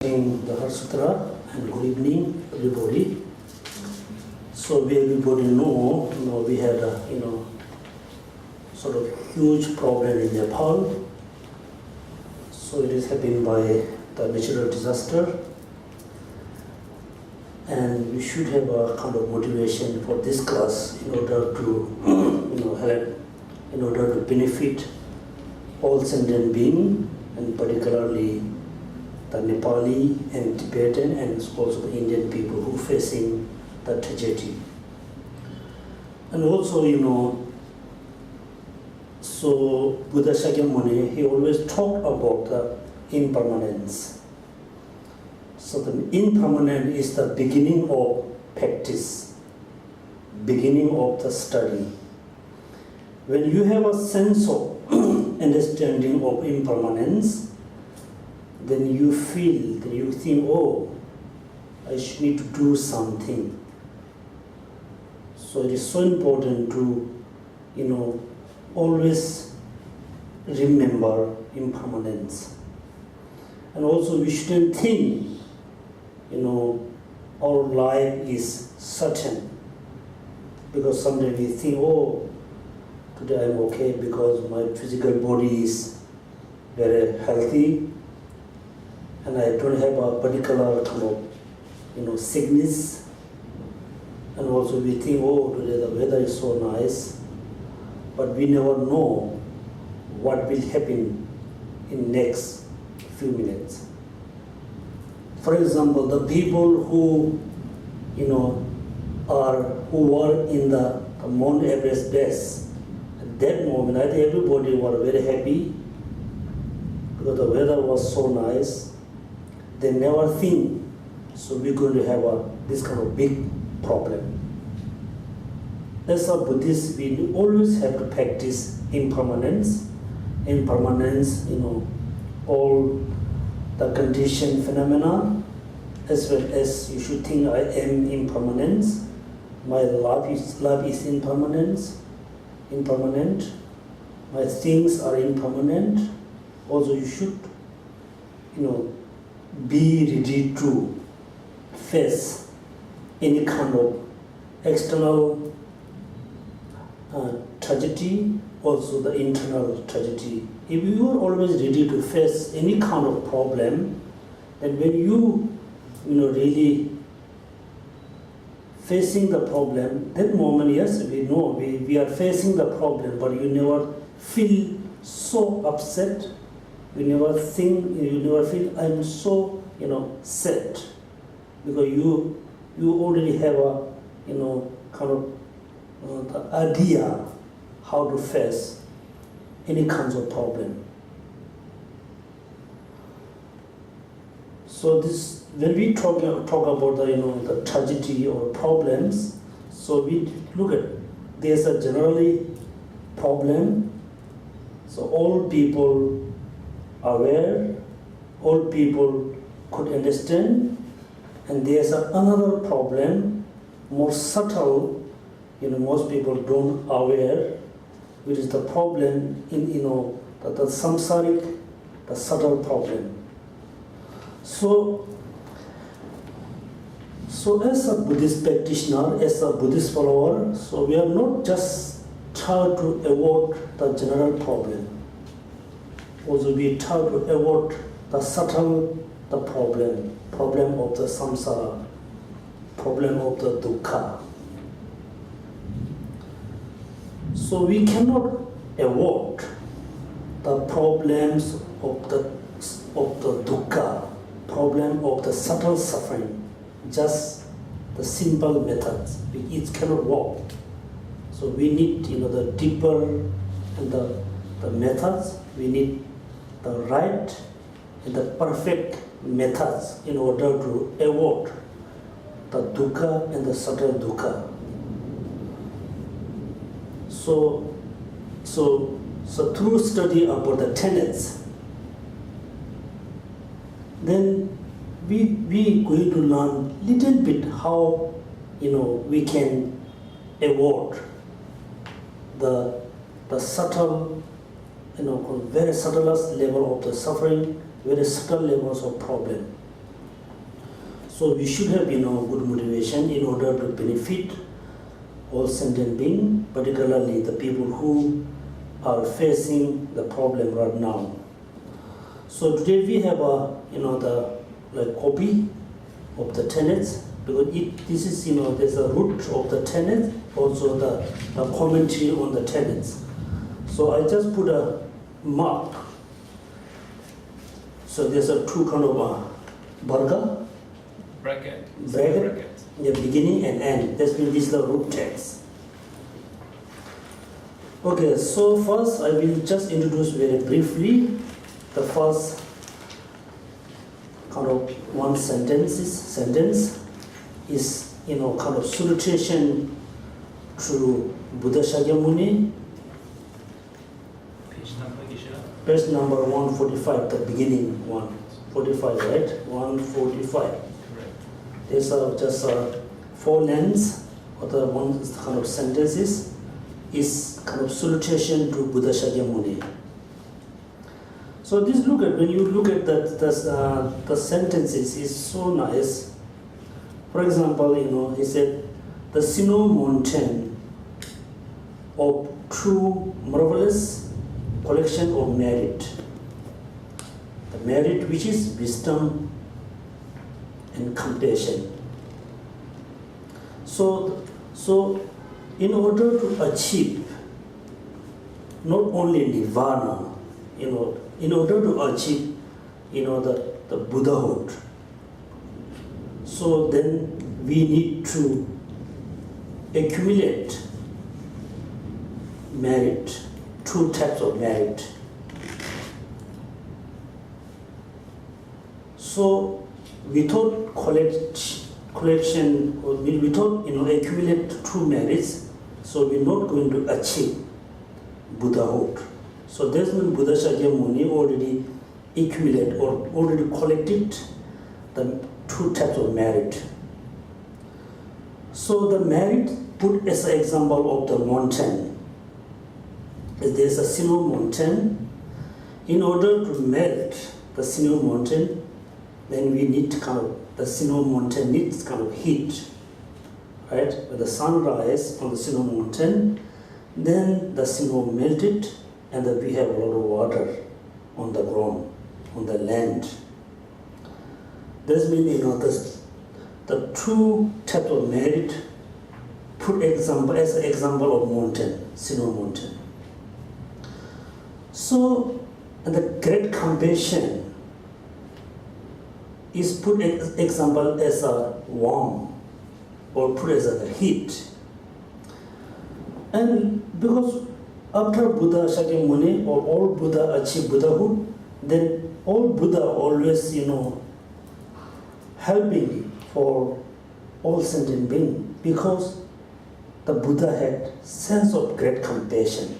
In the Heart Sutra, and good evening, everybody. So everybody know, we had a sort of huge problem in Nepal. So it is happened by the natural disaster, and we should have a kind of motivation for this class in order to help, in order to benefit all sentient beings, and particularly the Nepali and Tibetan and also the Indian people who facing the tragedy. And also, so Buddha Shakyamuni, he always talked about the impermanence. So the impermanent is the beginning of practice, beginning of the study. When you have a sense of understanding of impermanence, then you feel, then you think, oh, I should need to do something. So it is so important to, always remember impermanence. And also we shouldn't think, our life is certain. Because someday we think, oh, today I'm okay because my physical body is very healthy, and I don't have a particular kind of, sickness. And also we think, oh, today the weather is so nice, but we never know what will happen in next few minutes. For example, the people who, were in the Mount Everest base, at that moment, I think everybody were very happy because the weather was so nice. They never think, so we're going to have this kind of big problem. As a Buddhist, we always have to practice impermanence. Impermanence, all the conditioned phenomena, as well as you should think I am impermanence. My love is impermanent. My things are impermanent. Also, you should, be ready to face any kind of external tragedy, also the internal tragedy. If you are always ready to face any kind of problem, then when you, really facing the problem, that moment, yes, we know we are facing the problem, but you never feel so upset. You never feel I'm so, sad, because you already have a, kind of the idea how to face any kinds of problem. So this, when we talk about the the tragedy or problems, so we look at there's a generally problem. So all people are aware, all people could understand, and there's another problem, more subtle. Most people don't aware, which is the problem in the samsaric, the subtle problem. So as a Buddhist practitioner, as a Buddhist follower, so we are not just trying to avoid the general problem. Also we try to avoid the subtle, the problem of the samsara, problem of the dukkha. So we cannot avoid the problems of the dukkha, problem of the subtle suffering, just the simple methods. It cannot work. So we need, the deeper and the methods. We need the right and the perfect methods in order to avoid the dukkha and the subtle dukkha. So through study about the tenets, then we going to learn little bit how we can avoid the subtle, very subtlest level of the suffering, very subtle levels of problem. So we should have good motivation in order to benefit all sentient beings, particularly the people who are facing the problem right now. So today we have the copy of the tenets, because this is there's a root of the tenet, also the commentary on the tenets. So I just put a mark. So there's a two kind of burger, bracket, the beginning and end. This is the root text. Okay, so first I will just introduce very briefly the first kind of one sentence is kind of salutation to Buddha Shakyamuni. Page number 145, the beginning 145, right? 145. Correct. These are just four lines, or the one kind of sentences is kind of salutation to Buddha Shakyamuni. So this when you look at the sentences is so nice. For example, he said, the snow mountain of true marvelous collection of merit. The merit which is wisdom and compassion. So in order to achieve not only nirvana, in order to achieve the Buddhahood, so then we need to accumulate merit, two types of merit. So without collection, or without accumulate true merits, so we're not going to achieve Buddhahood. So that's when Buddha Shakyamuni already accumulated or already collected the two types of merit. So the merit put as an example of the mountain. There's a snow mountain. In order to melt the snow mountain, then we need the snow mountain needs kind of heat, right? When the sun rises on the snow mountain, then the snow melted, and then we have a lot of water on the ground, on the land. This means the two types of merit put example as an example of mountain, snow mountain. So, and the great compassion is put example as a warm or put as a heat. And because after Buddha Shakyamuni or all Buddha achieve Buddhahood, then all Buddha always helping for all sentient beings, because the Buddha had sense of great compassion.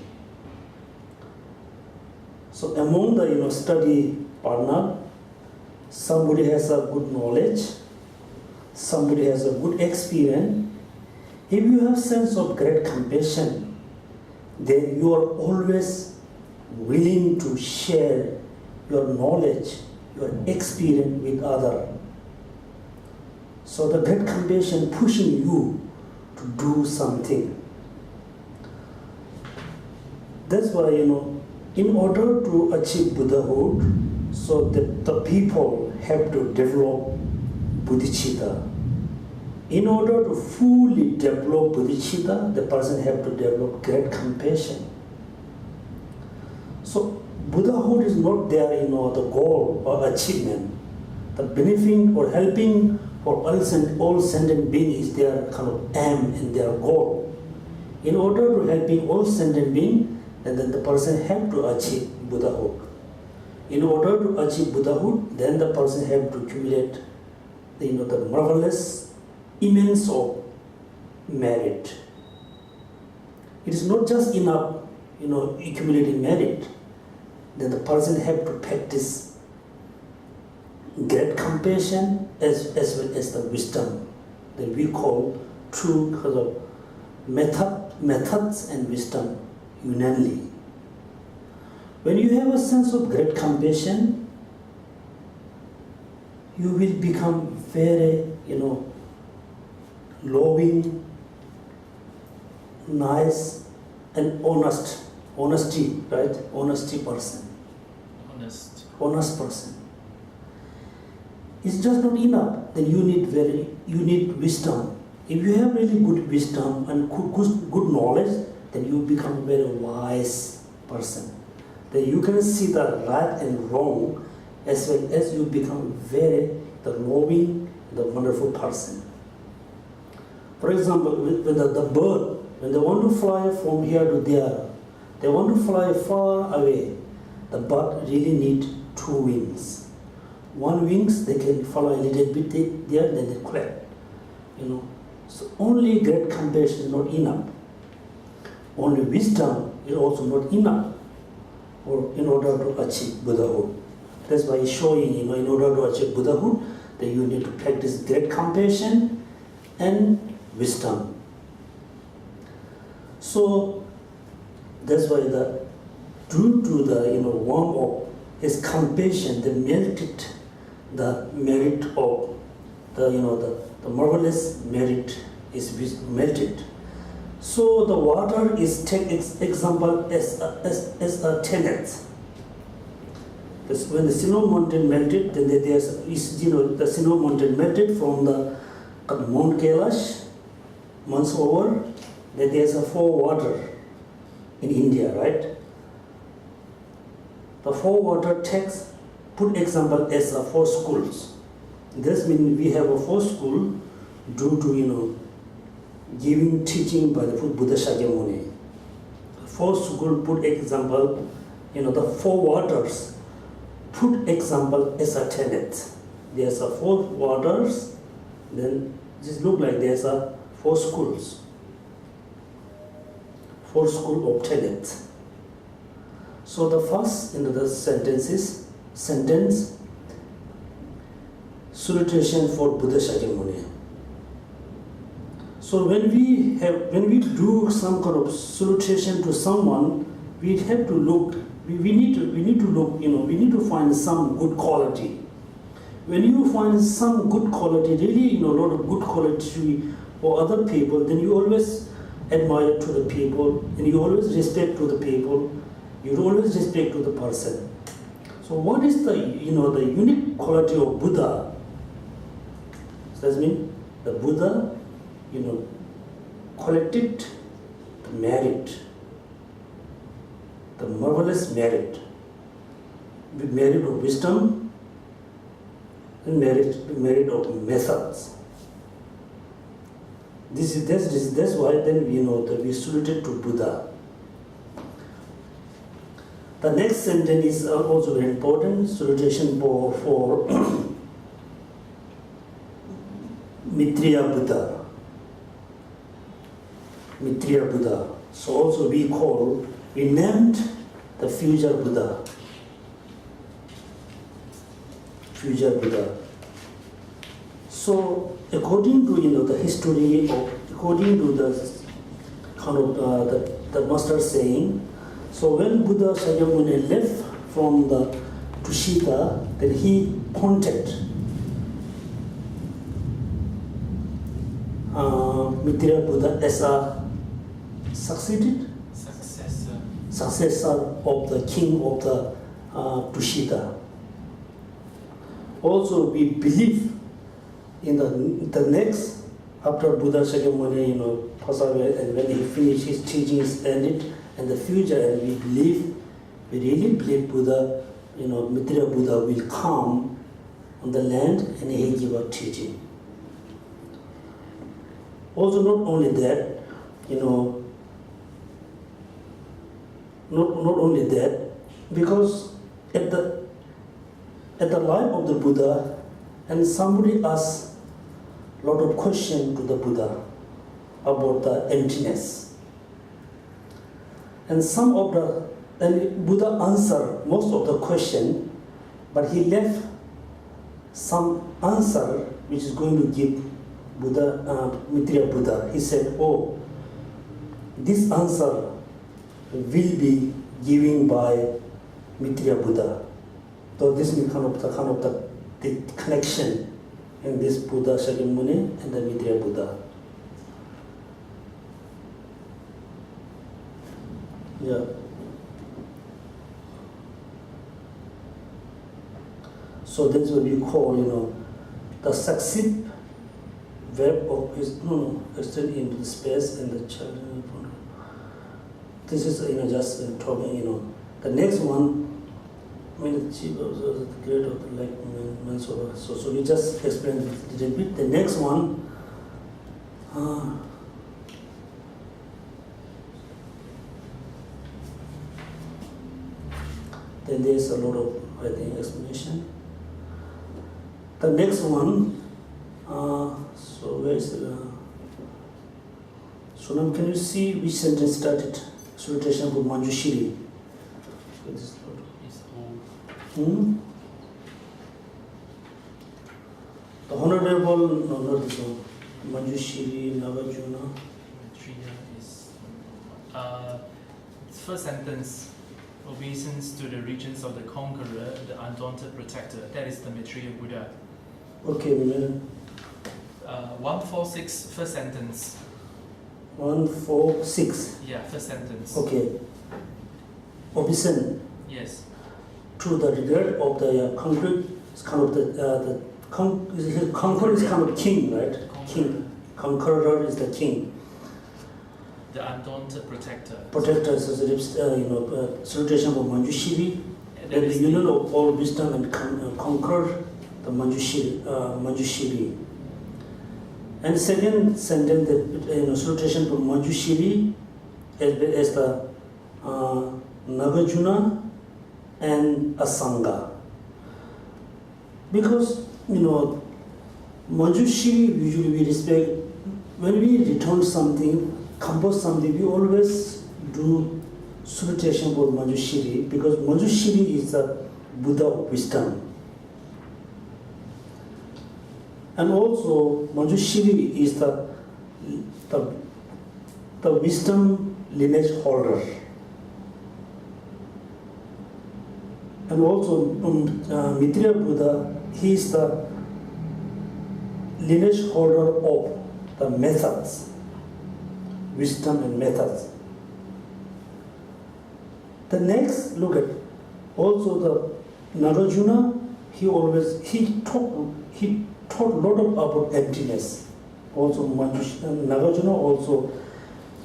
So among the study partner, somebody has a good knowledge, somebody has a good experience. If you have sense of great compassion, then you are always willing to share your knowledge, your experience with others. So the great compassion pushing you to do something. That's why, in order to achieve Buddhahood, so the people have to develop bodhicitta. In order to fully develop bodhicitta, the person have to develop great compassion. So Buddhahood is not there, the goal or achievement. The benefiting or helping for all sentient beings is their kind of aim and their goal. In order to helping all sentient beings, then the person have to achieve Buddhahood. In order to achieve Buddhahood, then the person have to accumulate the marvelous, immense of merit. It is not just enough, accumulating merit. Then the person have to practice great compassion as well as the wisdom that we call true methods and wisdom unanimely. When you have a sense of great compassion, you will become very, loving, nice, and honesty, right? Honesty person. Honest person. It's just not enough. Then you need wisdom. If you have really good wisdom and good knowledge, then you become a very wise person. Then you can see the right and wrong, as well as you become very the loving, the wonderful person. For example, when the bird, when they want to fly from here to there, they want to fly far away. The bird really need two wings. One wings, they can fly a little bit there, then they clap. So only great compassion is not enough. Only wisdom is also not enough in order to achieve Buddhahood. That's why he's showing, in order to achieve Buddhahood, that you need to practice great compassion and wisdom. So that's why due to the warmth of his compassion, they melted the merit of the marvelous merit is melted. So the water is take example as a Tenet. Because when the snow mountain melted, then there's the snow mountain melted from the Mount Kailash, months over. Then there's a four water in India, right? The four water takes put example as a four schools. This means we have a four school due to giving teaching by the Buddha Shakyamuni. Four school put example, the four waters put example as a Tenet. There's a four waters, then just look like there's a four schools. Four school of Tenet. So the first the sentence salutation for Buddha Shakyamuni. So when we do some kind of salutation to someone, we have to look. We need to look. We need to find some good quality. When you find some good quality, really, a lot of good quality for other people, then you always admire to the people, and you always respect to the people. You always respect to the person. So what is the the unique quality of Buddha? That means the Buddha, collected the merit, the marvelous merit, the merit of wisdom and the merit of methods. That's why then we know that we saluted to Buddha. The next sentence is also very important, salutation for Mitriya Buddha. Mitriya Buddha. So also we named the future Buddha. Future Buddha. So according to the history, or according to the kind of the master saying, so when Buddha Shakyamuni left from the Tushita, then he pointed Mitriya Buddha as a successor of the king of the Tushita. Also, we believe in the next, after Buddha Shakyamuni passed away, and when he finished his teachings ended, and the future, and we really believe Buddha, Mitriya Buddha will come on the land and he will give a teaching. Also, not only that, not only that, because at the life of the Buddha, and somebody asked a lot of questions to the Buddha about the emptiness. And Buddha answered most of the question, but he left some answer which is going to give Mitriya Buddha. He said, "Oh, this answer will be given by Mitriya Buddha." So this is kind of the the connection in this Buddha Shakyamuni and the Maitreya Buddha. Yeah. So that's what we call, the successive web of extend into the space and the child. This is just talking. The next one, the great of the like so we just explained a little bit. The next one. Then there's a lot of, I think, explanation. The next one, so where is the, so now can you see which sentence started? Salutation for Manjushri. The Honorable, no, not this one. Manjushri, Nagarjuna. is first sentence. Obeisance to the regents of the conqueror, the undaunted protector. That is the Maitreya Buddha. Okay, 146, first sentence. 146. Yeah, first sentence. Okay. Obeisance. Yes. To the regard of the conqueror, it's kind of the conqueror is kind of king, right? Conqueror. King. Conqueror is the king. The undaunted protector. Protector is salutation for Manjushri. That The is union of all wisdom and conquer the Manjushri. And second sentence, the salutation for Manjushri as the Nagarjuna and Asanga. Because Manjushri usually we respect when we return something, compose something, we always do salutation for Manjushri because Manjushri is the Buddha of wisdom. And also Manjushri is the wisdom lineage holder. And also Maitreya Buddha, he is the lineage holder of the methods, wisdom and methods. The next, look at also the Nagarjuna. He taught a lot about emptiness. Also Nagarjuna also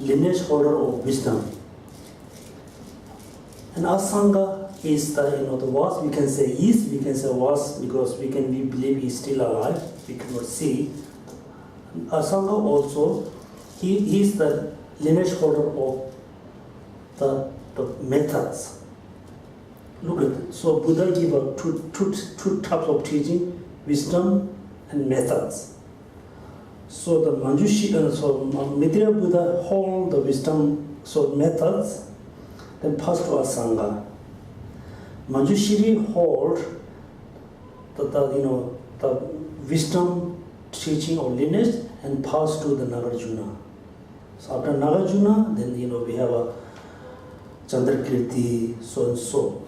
lineage holder of wisdom. And Asanga is the the was, we can say is, we can say was because we believe he's still alive. We cannot see. Asanga also, he is the lineage holder of the methods. Look at it. So Buddha gave two types of teaching: wisdom and methods. So the Maitreya Buddha hold the wisdom, so methods, then pass to Asanga. Manjushri hold the wisdom teaching or lineage and pass to the Nagarjuna. So after Nagarjuna, then we have a Chandrakirti, so and so.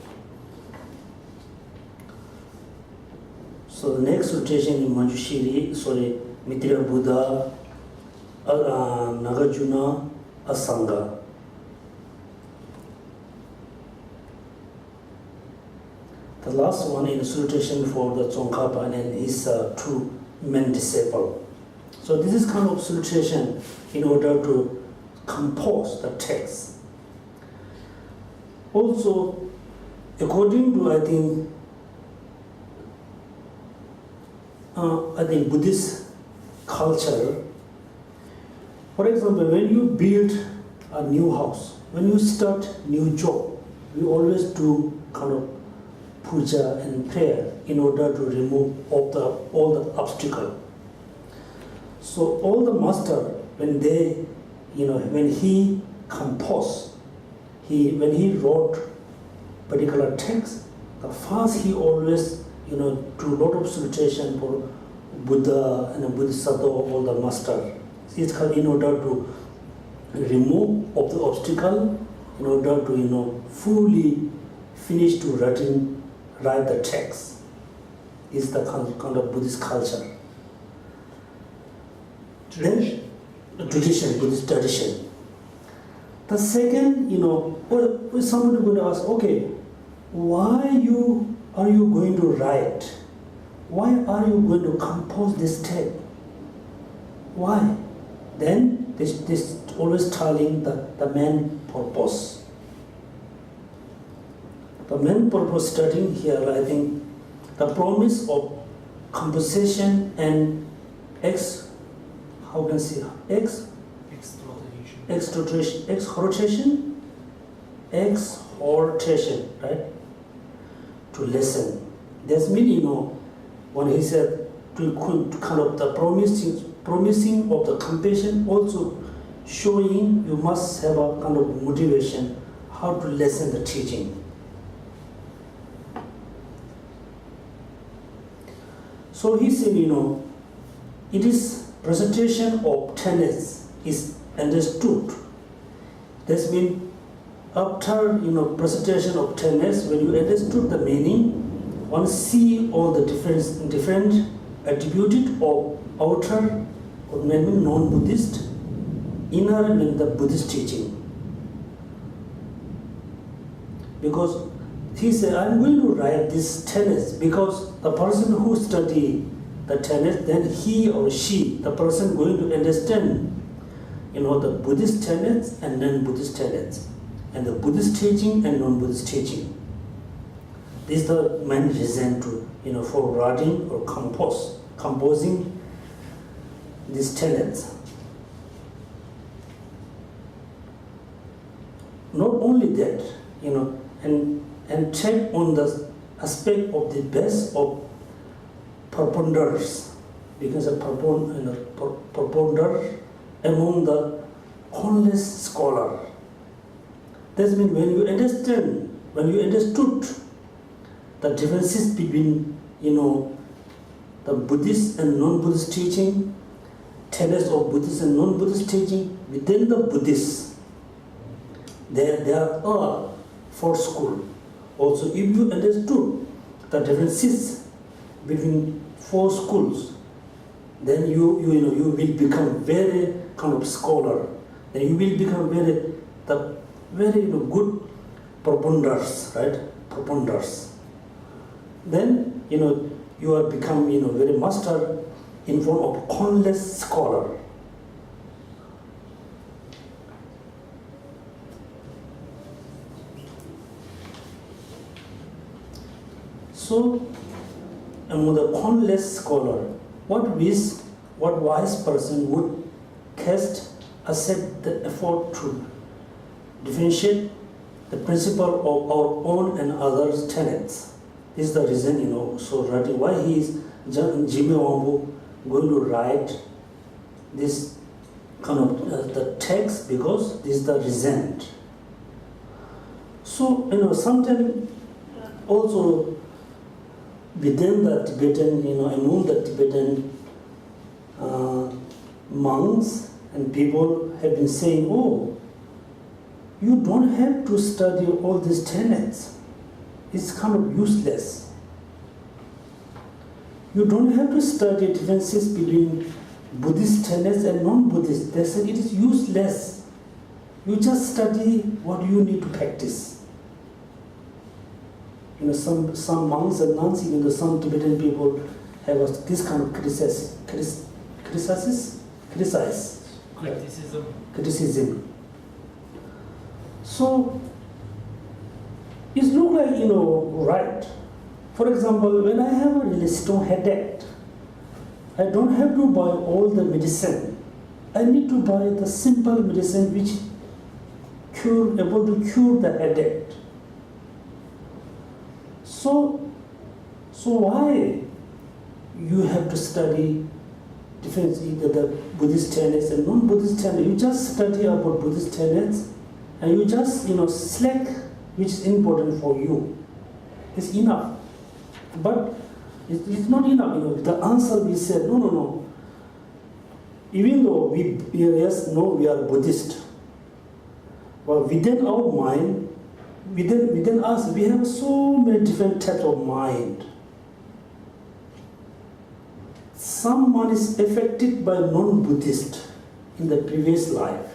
So the next rotation in Manjushri, Maitreya Buddha, Nagarjuna, Asanga. The last one in salutation for the Tsongkhapa and his two men disciples. So this is kind of salutation in order to compose the text. Also, according to I think Buddhist culture, for example, when you build a new house, when you start new job, we always do kind of puja and prayer in order to remove all the obstacle. So all the master, when they, when he composed, when he wrote particular text, the first he always, do a lot of salutation for Buddha and Bodhisattva, all the master. It's in order to remove all the obstacle, in order to, fully finish to write the text. is the kind of Buddhist culture. Tradition. Then, tradition, Buddhist tradition. The second, well, somebody would ask, okay, why are you going to write? Why are you going to compose this text? Why? Then this always telling the main purpose. The main purpose starting here, I think, the promise of composition and exhortation, right? To listen. That's mean, when he said to kind of the promising of the compassion, also showing you must have a kind of motivation how to listen the teaching. So he said, it is presentation of tenets is understood. That means after presentation of tenets, when you understood the meaning, one see all the different attributes of outer or maybe non-Buddhist, inner in the Buddhist teaching. Because he said, I'm going to write these tenets because the person who study the tenets, then he or she, the person going to understand, the Buddhist tenets and non-Buddhist tenets, and the Buddhist teaching and non-Buddhist teaching. This is the main reason to, for writing or composing these tenets. Not only that, and check on the aspect of the best of proponents, because a proponder among the countless scholar. That means when you understood the differences between, the Buddhist and non-Buddhist teaching, tenets of Buddhist and non-Buddhist teaching within the Buddhists, there are four schools. Also, if you understood the differences between four schools, then you will become very kind of scholar. Then you will become very good proponents, right? Proponents. Then you are become very master in front of countless scholar. So, among the countless scholar, what wise person would accept the effort to differentiate the principle of our own and others' tenets? This is the reason, so writing why he is Jimmy Wambu going to write this kind of the text, because this is the reason. So, sometimes also within the Tibetan, among the Tibetan monks and people have been saying, oh, you don't have to study all these tenets. It's kind of useless. You don't have to study differences between Buddhist tenets and non-Buddhist. They said it is useless. You just study what you need to practice. Some monks and nuns, even some Tibetan people have this kind of criticism. So it looks like, right. For example, when I have a really strong headache, I don't have to buy all the medicine. I need to buy the simple medicine which able to cure the headache. So why you have to study difference either the Buddhist tenets and non-Buddhist tenets? You just study about Buddhist tenets and you just select which is important for you. It's enough. But it's not enough. The answer we said no. Even though we are Buddhist, but within our mind, within us, we have so many different types of mind. someone is affected by non-Buddhist in the previous life.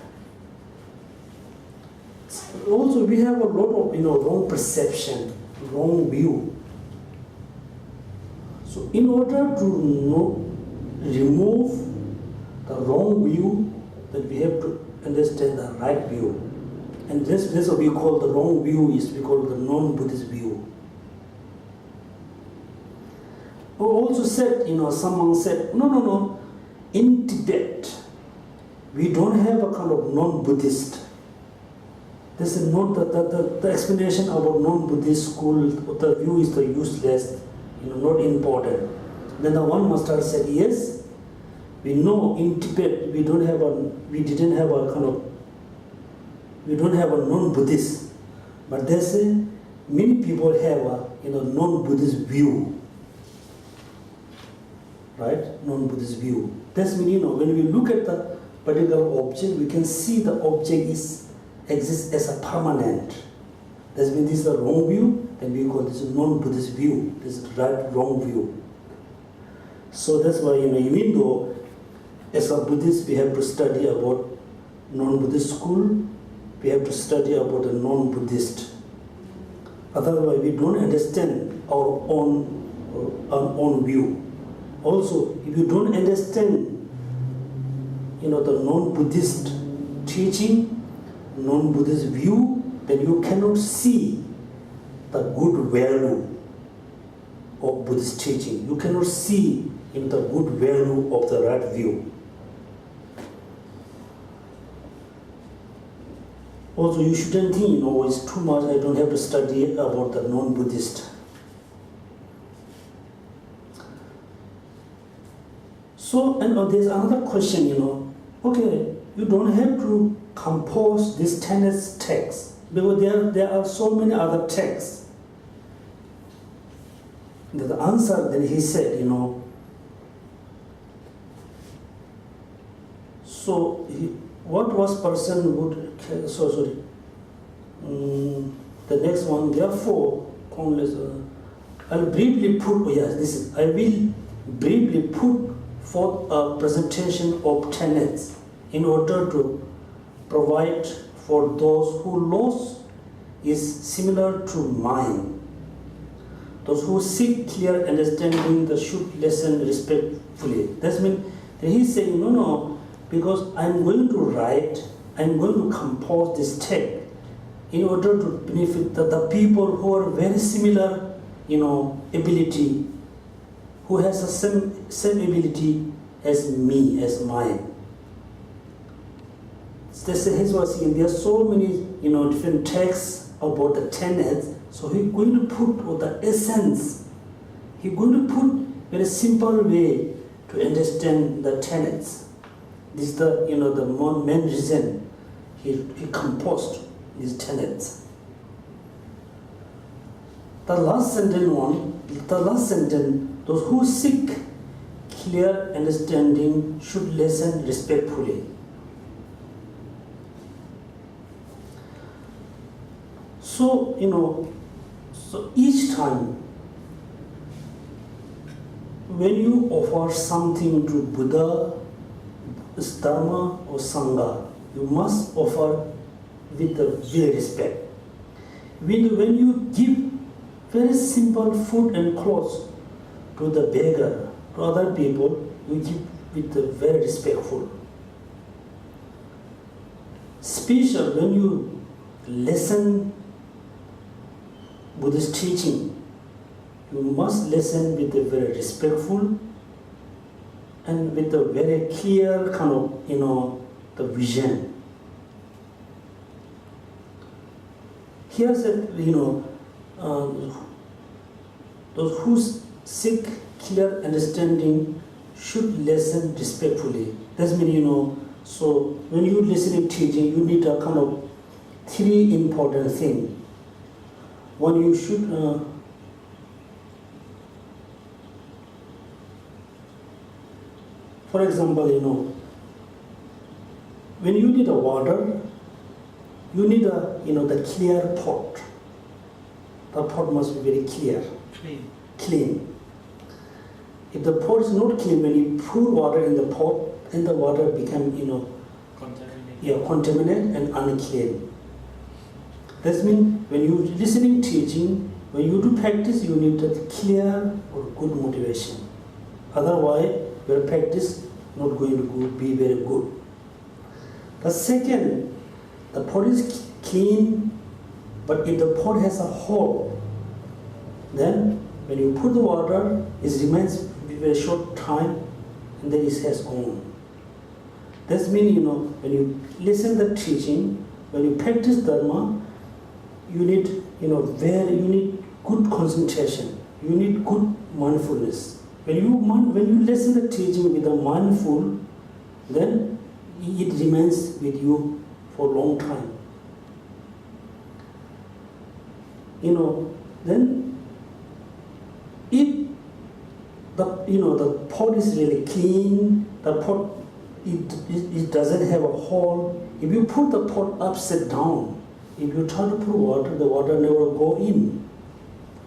Also, we have a lot of wrong perception, wrong view. So, in order to remove the wrong view, that we have to understand the right view. And this what we call the wrong view is we call the non-Buddhist view. Or also said, someone said, no, in Tibet, we don't have a kind of non-Buddhist. This is not the explanation about non-Buddhist school, the view is the useless, not important. Then the one master said, yes, we know in Tibet we don't have a non-Buddhist, but there's many people have a non-Buddhist view, right? Non-Buddhist view. That's mean when we look at the particular object, we can see the object exists as a permanent. That means this is the wrong view, then we call this a non-Buddhist view. This is the right wrong view. So that's why even though as a Buddhist we have to study about non-Buddhist school, we have to study about a non-Buddhist. Otherwise we don't understand our own view. Also, if you don't understand the non-Buddhist teaching, non-Buddhist view, then you cannot see the good value of Buddhist teaching. You cannot see the good value of the right view. Also, you shouldn't think, it's too much, I don't have to study about the non-Buddhist. So, and there's another question, okay, you don't have to compose this Tenet's text, because there are so many other texts. The answer that he said, so what was person would, the next one, therefore, I'll briefly put, I will briefly put forth a presentation of tenets in order to provide for those whose loss is similar to mine. Those who seek clear understanding, they should listen respectfully. That means that he's saying, no, because I'm going to compose this text in order to benefit the people who are very similar, ability, who has the same ability as me, as mine. That's what saying. There are so many, different texts about the tenets. So he's going to put the essence. He's going to put very simple way to understand the tenets. This is the main reason he composed these tenets. The last sentence, those who seek clear understanding should listen respectfully. So, so each time when you offer something to Buddha, Dharma or Sangha, you must offer with the due respect. When you give very simple food and clothes to the beggar, to other people, you give with the very respectful. Special when you listen Buddhist teaching, you must listen with a very respectful and with a very clear kind of, the vision. Here said, those who seek clear understanding should listen respectfully. That means, so when you listen to teaching, you need a kind of three important things. One, you should for example, when you need a water, you need the clear pot. The pot must be very clear, clean. If the pot is not clean, when you pour water in the pot, then the water become, contaminated and unclean. That means when you listening teaching, when you do practice, you need a clear or good motivation. Otherwise, your practice not going to be very good. The second, the pot is clean, but if the pot has a hole, then when you put the water, it remains very short time, and then it has gone. That means, when you listen the teaching, when you practice Dharma, you need, you need good concentration. You need good mindfulness. When you listen the teaching with a mindful, then it remains with you for a long time. Then if the pot is really clean, the pot it doesn't have a hole. If you put the pot upside down, if you try to put water, the water never go in.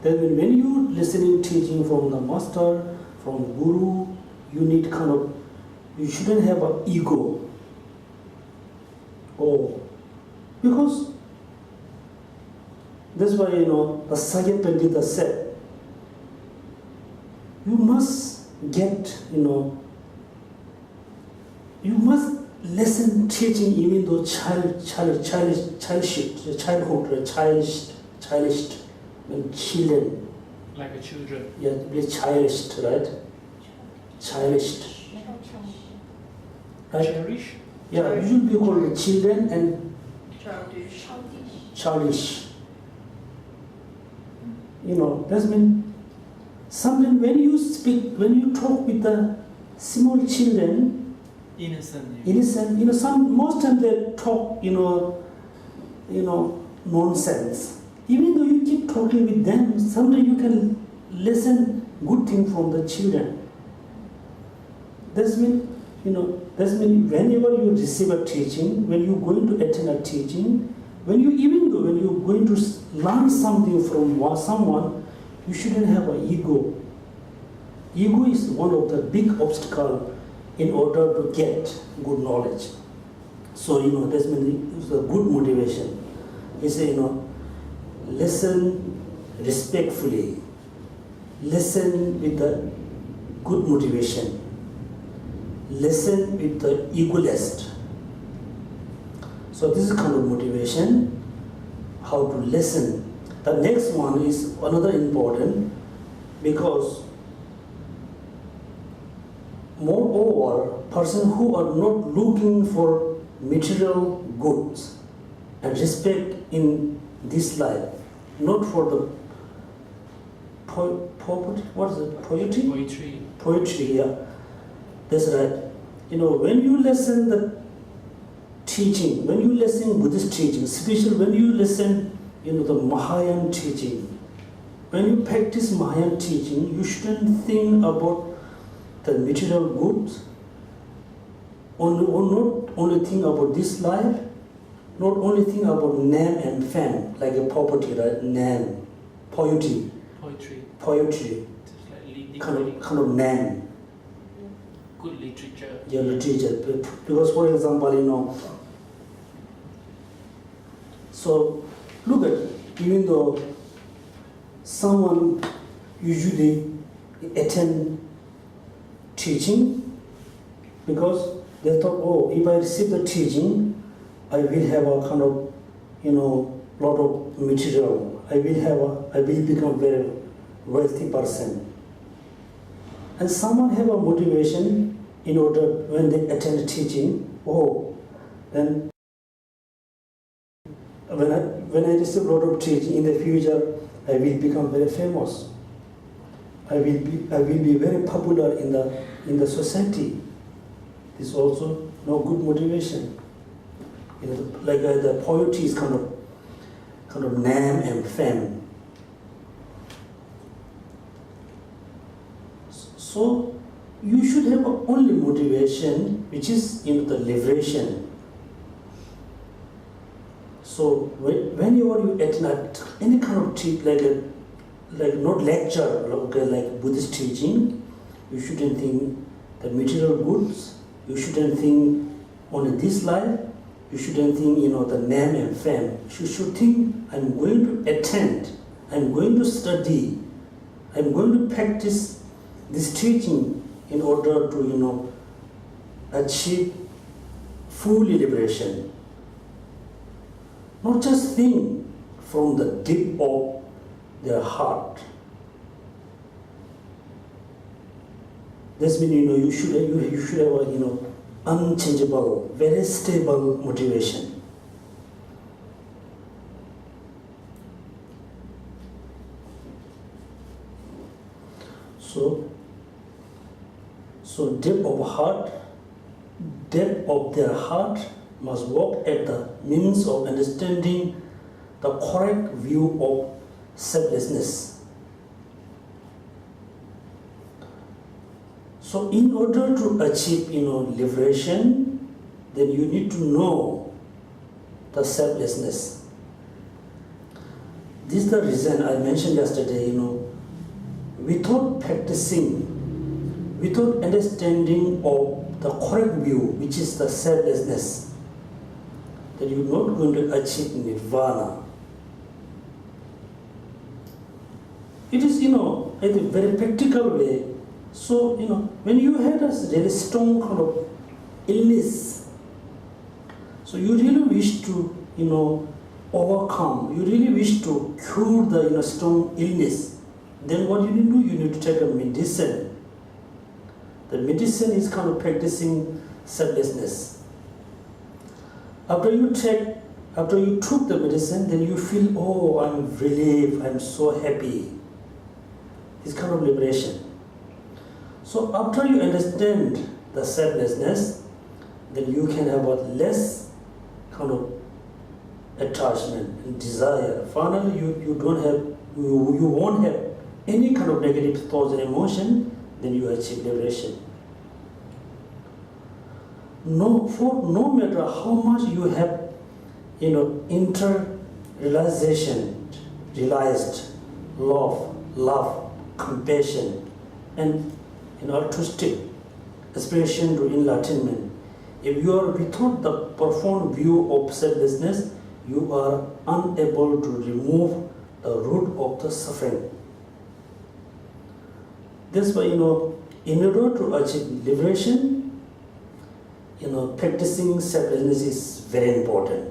Then when you listening teaching from the master, from guru, you need you shouldn't have an ego. Because that's why the Sakya Pandita said, you must get, you must listen teaching even though childish, when children. Like a children. Yeah, be childish, right? Childish. Right? Cherish? Yeah, you should be called children and childish. That means sometimes when you talk with the small children, innocent, most times they talk, nonsense. Even though you keep talking with them, sometimes you can listen good thing from the children. That's mean, whenever you receive a teaching, when you're going to attend a teaching, when you're going to learn something from someone, you shouldn't have an ego. Ego is one of the big obstacles in order to get good knowledge. So, that's mean it's a good motivation. It's listen respectfully, listen with the good motivation, listen with the egoless. So this is kind of motivation, how to listen. The next one is another important, because moreover, person who are not looking for material goods and respect in this life, not for the poetry, yeah. That's right. When you listen the teaching, when you listen Buddhist teaching, especially when you listen, the Mahayana teaching, when you practice Mahayana teaching, you shouldn't think about the material goods, not only think about this life, not only think about name and fame, like a property, right? Name, poetry, kind of name. Good literature. Yeah, literature. Because, for example, so look at, even though someone usually attend teaching because they thought, if I receive the teaching, I will have a kind of, lot of material. I will become very wealthy person. And someone have a motivation in order when they attend teaching, then when I receive a lot of teaching in the future, I will become very famous. I will be very popular in the society. This is also no good motivation. The poetry is kind of name and fame. So you should have only motivation, which is the liberation. So whenever you attend any kind of teaching, like not lecture, like Buddhist teaching, You shouldn't think the material goods. You shouldn't think only this life. You shouldn't think, the name and fame. You should think, I'm going to attend, I'm going to study, I'm going to practice this teaching in order to, achieve full liberation. Not just think from the deep of their heart. This means, you should have a, unchangeable, very stable motivation. So depth of their heart must work at the means of understanding the correct view of selflessness. So in order to achieve, liberation, then you need to know the selflessness. This is the reason I mentioned yesterday, without practicing, without understanding of the correct view, which is the selflessness, then you're not going to achieve nirvana. It is, in a very practical way. So, when you had a very strong kind of illness, so you really wish to, overcome, you really wish to cure the, strong illness, then what you need to do, you need to take a medicine. The medicine is kind of practicing selflessness. After you took the medicine, then you feel, oh, I'm relieved, I'm so happy. It's kind of liberation. So after you understand the selflessness, then you can have a less kind of attachment and desire. Finally, you won't have any kind of negative thoughts and emotion, then you achieve liberation. No matter how much you have, realized love, compassion, and altruistic aspiration to enlightenment. If you are without the profound view of selflessness, you are unable to remove the root of the suffering. That's why, in order to achieve liberation, practicing selflessness is very important.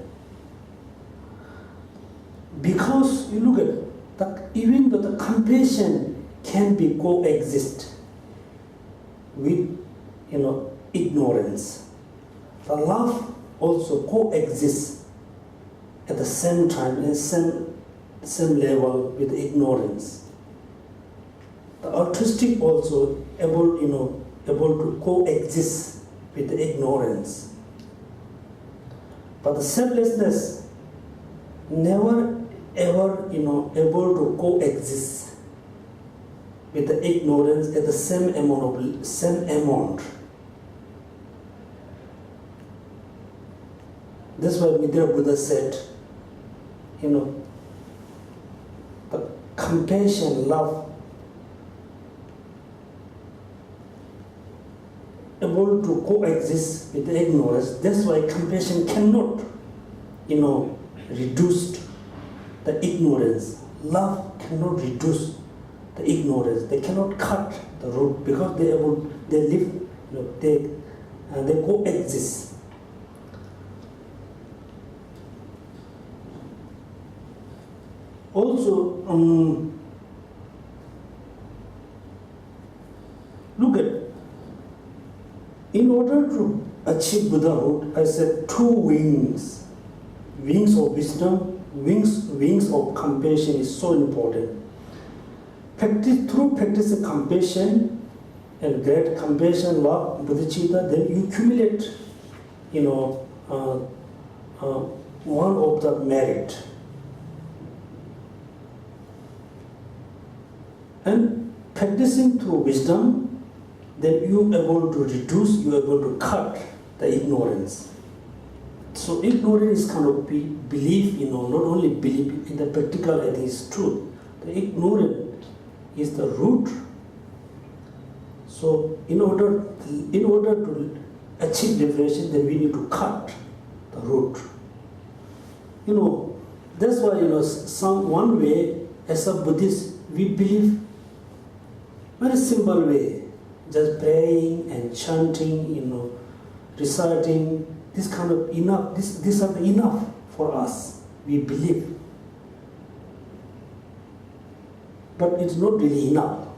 Because you look at even though the compassion can be coexist with, ignorance. The love also coexists at the same time, in the same level with ignorance. The altruistic also able to coexist with the ignorance. But the selflessness never ever able to coexist with the ignorance at the same amount. That's why Midra Buddha said, the compassion, love, able to coexist with the ignorance. That's why compassion cannot, reduce the ignorance. Love cannot reduce the ignorance. They cannot cut the root because they live, they coexist. Also, look at, in order to achieve Buddhahood, I said 2 wings. Wings of wisdom, wings of compassion is so important. Through practicing compassion and great compassion, love, bodhicitta, then you accumulate, one of the merit. And practicing through wisdom, then you are able to reduce, you are able to cut the ignorance. So ignorance is kind of belief, not only belief in the practical, it is truth. The ignorance is the root. So in order to achieve liberation, then we need to cut the root. That's why one way as a Buddhist we believe very simple way, just praying and chanting, reciting, this kind of enough. These are enough for us. We believe, but it's not really enough.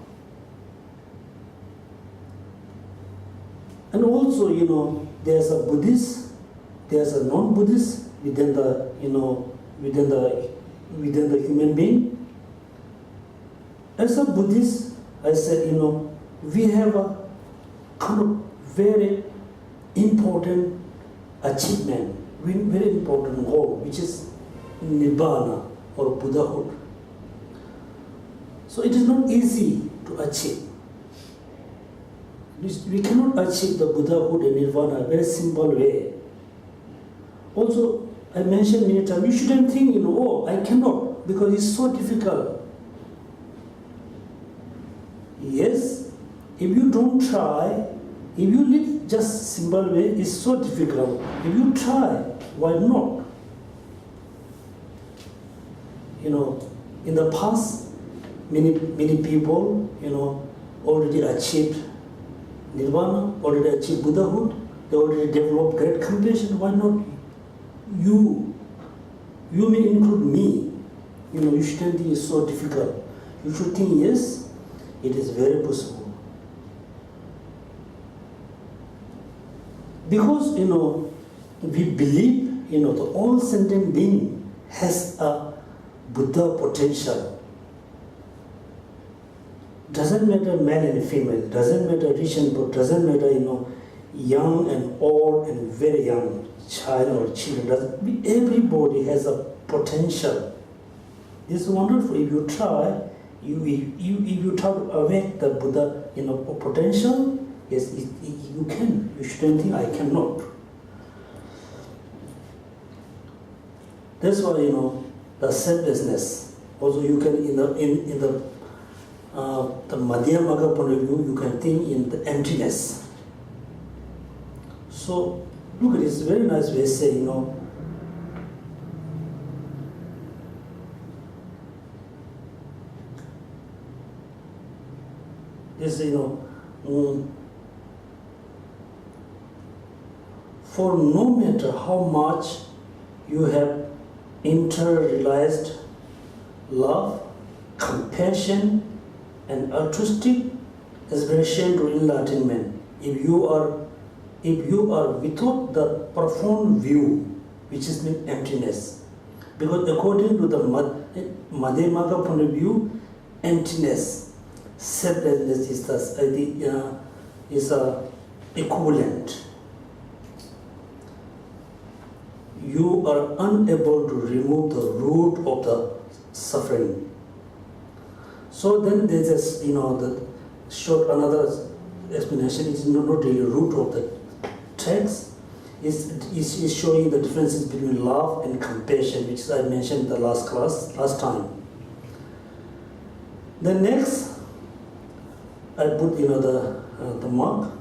And also, there's a Buddhist, there's a non-Buddhist within the human being. As a Buddhist, I said, we have a kind of very important achievement, very important goal, which is Nibbana or Buddhahood. So it is not easy to achieve. We cannot achieve the Buddhahood and Nirvana in a very simple way. Also, I mentioned many times, you shouldn't think, I cannot, because it's so difficult. Yes, if you don't try, if you live just simple way, it's so difficult. If you try, why not? In the past, many people, already achieved Nirvana, already achieved Buddhahood, they already developed great compassion. Why not you? You may include me. You shouldn't think it's so difficult. You should think, yes, it is very possible. Because, we believe, the all sentient being has a Buddha potential. Doesn't matter male and female, doesn't matter rich and poor, doesn't matter, young and old and very young, child or children. Everybody has a potential. It's wonderful. If you try, if you try to awake the Buddha, potential, yes, you can. You shouldn't think I cannot. That's why the selflessness. Also, you can in the Madhyamaka point of view, you can think in the emptiness. So look at this very nice way saying, this, for no matter how much you have interrealized love, compassion, and altruistic aspiration to enlightenment, if you are without the profound view, which is emptiness, because according to the Madhyamaka point of view, emptiness, selflessness is equivalent. You are unable to remove the root of the suffering. So then there's this, the short another explanation is not really root of the text. Is showing the differences between love and compassion, which I mentioned in the last time. Then next, I put the mark.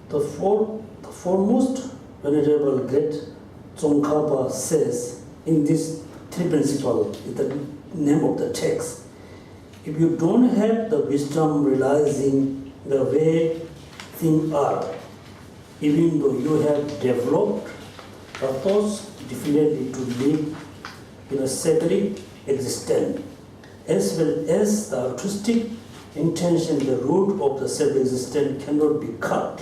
The foremost venerable great Tsongkhapa says in this three principle, is the name of the text. If you don't have the wisdom realizing the way things are, even though you have developed the thoughts definitely to live in a secular existence, as well as the altruistic intention, the root of the self-existence cannot be cut.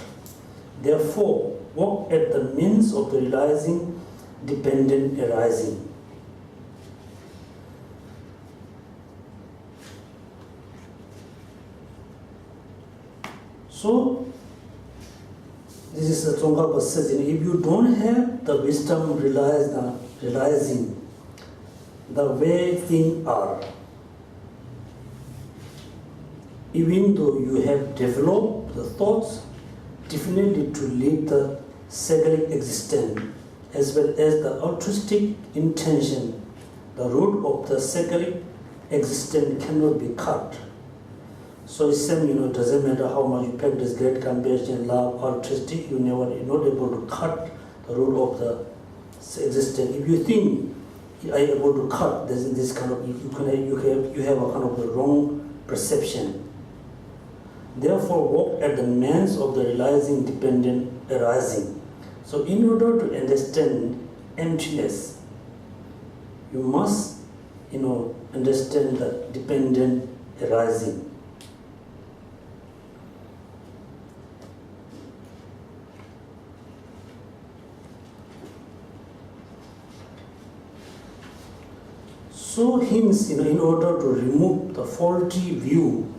Therefore, work at the means of the realizing dependent arising. So, this is the Tsongkhapa says, if you don't have the wisdom realizing the way things are, even though you have developed the thoughts definitely to live the secular existence, as well as the altruistic intention, the root of the sacred existence cannot be cut. So it's same, it doesn't matter how much you practice great compassion, love, altruistic, you're not able to cut the root of the existence. If you think you are able to cut this kind of, you have a kind of the wrong perception. Therefore, walk at the means of the realizing dependent arising. So in order to understand emptiness, you must, understand the dependent arising. So hence, in order to remove the faulty view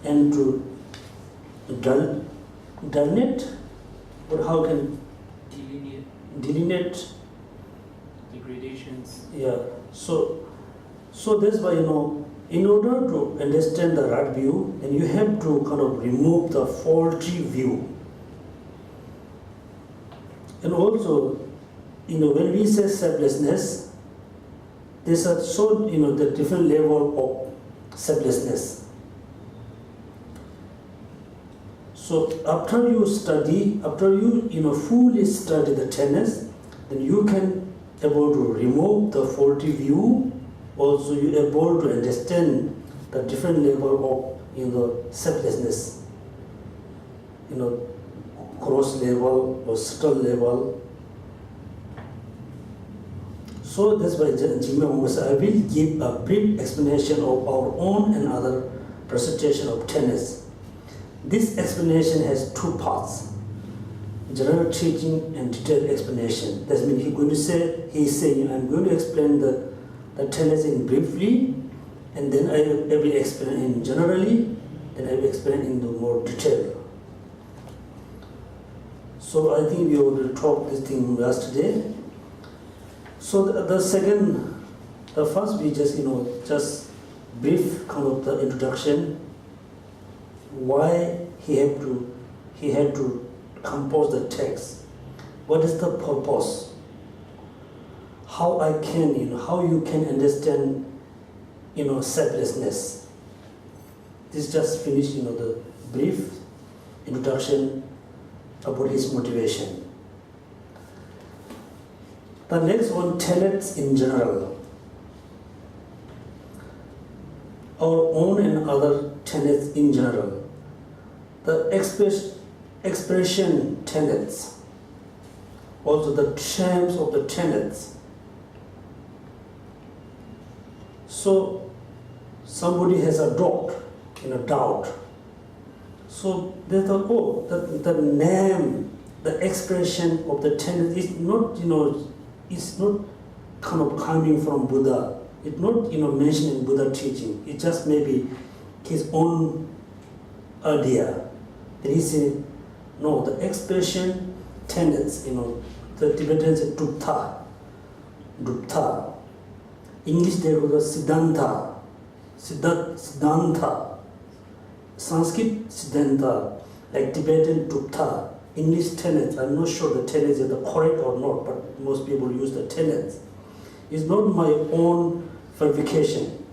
and to delineate, or how can delineate the gradations. Yeah. So that's why, in order to understand the right view, then you have to kind of remove the faulty view. And also, when we say selflessness, there's a the different level of selflessness. So after you fully study the tenets, then you can able to remove the faulty view. Also, you're able to understand the different level of selflessness. Gross level or subtle level. So that's why I will give a brief explanation of our own and other presentation of tenets. This explanation has two parts: general teaching and detailed explanation. That means he's saying, I'm going to explain the tenets in briefly, and then I will explain in generally, then I will explain in the more detail. So I think we already talked this thing yesterday. So the first we just brief kind of the introduction, why he had to compose the text, what is the purpose, how you can understand selflessness. This just finished the brief introduction about his motivation. The next one, tenets in general. Our own and other tenets in general. The expression tenets, also the terms of the tenets. So somebody has a doubt. So they thought, the name, the expression of the tenet is not, it's not kind of coming from Buddha. It's not, mentioned in Buddha teaching. It's just maybe his own idea. Then he said, no, the expression tenets, the Tibetans say dupta. English they go siddhanta. Sanskrit siddhanta, like Tibetan dupta. English tenets, I'm not sure the tenets are the correct or not, but most people use the tenets. It's not my own verification,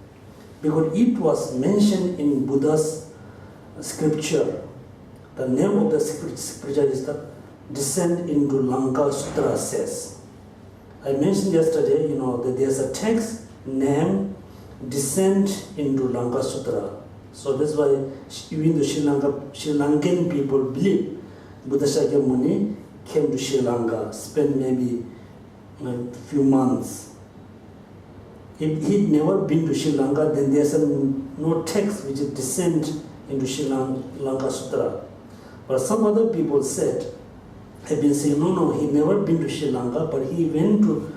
because it was mentioned in Buddha's scripture. The name of the scripture is the Descent into Lanka Sutra says. I mentioned yesterday, that there's a text named Descent into Lanka Sutra. So that's why even the Sri Lankan people believe Buddha Shakyamuni came to Sri Lanka, spent maybe a few months. If he'd never been to Sri Lanka, then there's no text which is descent into Sri Lanka Sutra. But some other people have been saying, no, he never been to Sri Lanka, but he went to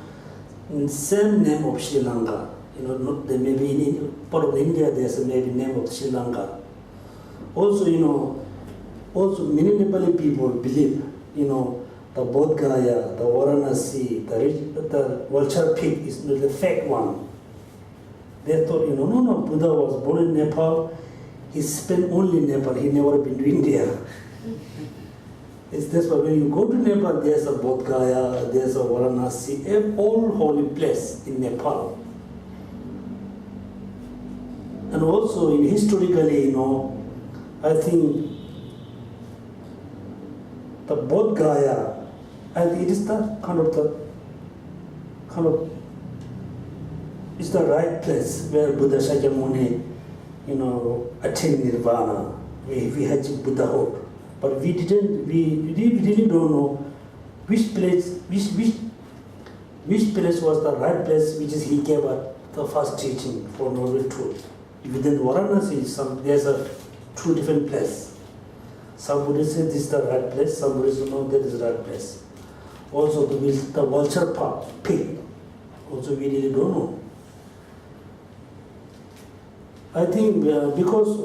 the same name of Sri Lanka. There may be in part of India, there's a maybe name of Sri Lanka. Also, many Nepali people believe, the Bodh Gaya, the Varanasi, the vulture pig is the fake one. They thought, no, Buddha was born in Nepal. He spent only in Nepal. He never been to India. That's why when you go to Nepal, there's a Bodh Gaya, there's a Varanasi, all holy place in Nepal. And also in historically, I think the Bodh Gaya, I think it is the kind of is the right place where Buddha Shakyamuni, attained nirvana. We had Buddhahood, but we really don't know which place was the right place, which is he gave us the first teaching for noble truth. Within Varanasi, there's two different places. Some Buddhists say this is the right place, some Buddhists know that is the right place. Also the vulture pig, also we really don't know. I think because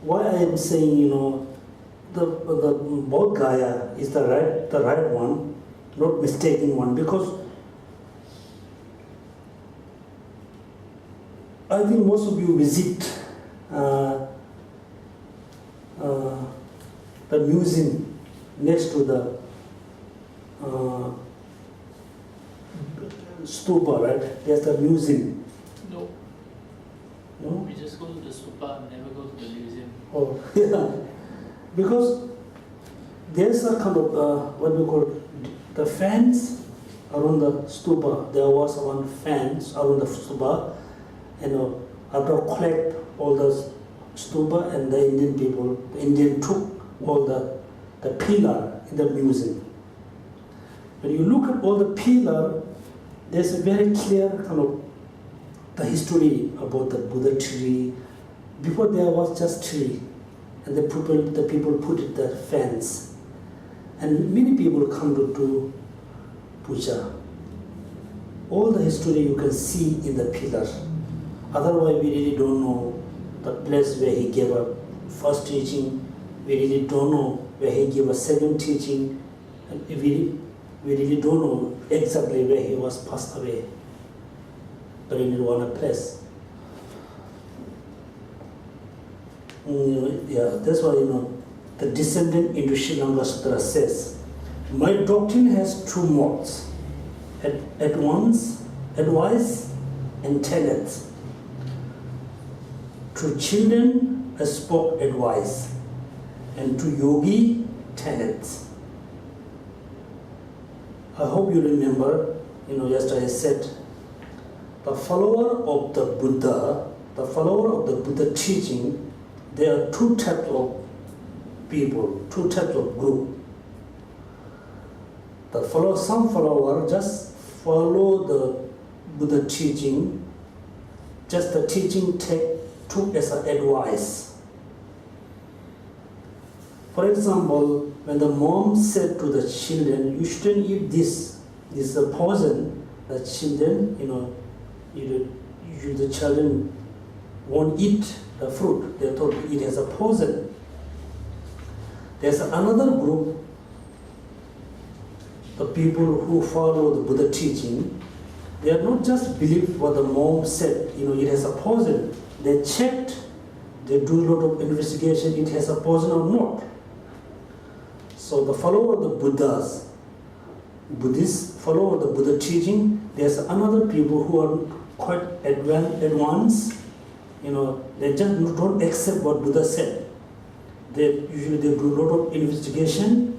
why I am saying, the Bodh Gaya is the right one, not mistaken one, because I think most of you visit the museum next to the stupa, right? There's the museum. No. No? We just go to the stupa and never go to the museum. Oh, yeah. Because there's a kind of, what we call the fans around the stupa. There was one fence around the stupa, after collect all the stupa, and the Indian took all the pillar in the museum. When you look at all the pillar, there's a very clear kind of the history about the Buddha tree. Before there was just tree, and the people put it the fence, and many people come to do puja. All the history you can see in the pillar. Otherwise, we really don't know the place where he gave a first teaching. We really don't know where he gave a second teaching. And we really don't know exactly where he was passed away. But in one place. That's why the descendant into Srilanga Sutra says, my doctrine has two modes, at once advice and tenet. To children I spoke advice, and to yogi tenets. I hope you remember, yesterday I said, the follower of the Buddha teaching, there are two types of people, two types of group. Some follower just follow the Buddha teaching, just the teaching took as an advice. For example, when the mom said to the children, you shouldn't eat this is a poison, the children, the children won't eat the fruit. They thought it has a poison. There's another group, the people who follow the Buddha teaching. They are not just believe what the mom said, it has a poison. They checked, they do a lot of investigation, it has a poison or not. So the follower of the Buddhists follow the Buddha teaching. There's another people who are quite advanced. They just don't accept what Buddha said. They do a lot of investigation,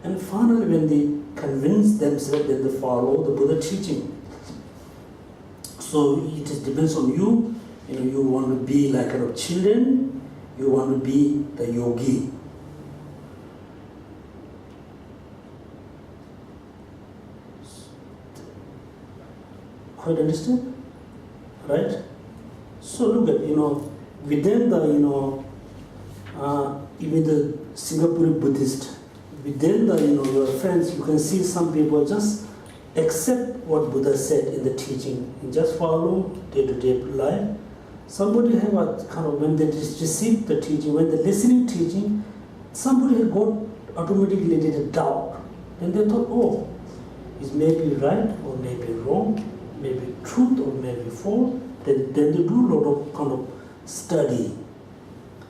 and finally when they convince themselves, then they follow the Buddha teaching. So it depends on you. You want to be like children, you want to be the yogi. Quite understand? Right? So look at, within the, even the Singapore Buddhist, within the, your friends, you can see some people just accept what Buddha said in the teaching and just follow day-to-day life. Somebody have a kind of, when they receive the teaching, when they're listening teaching, somebody got automatically did a doubt. Then they thought, oh, it may be right or may be wrong, maybe truth or maybe false. Then they do a lot of kind of study.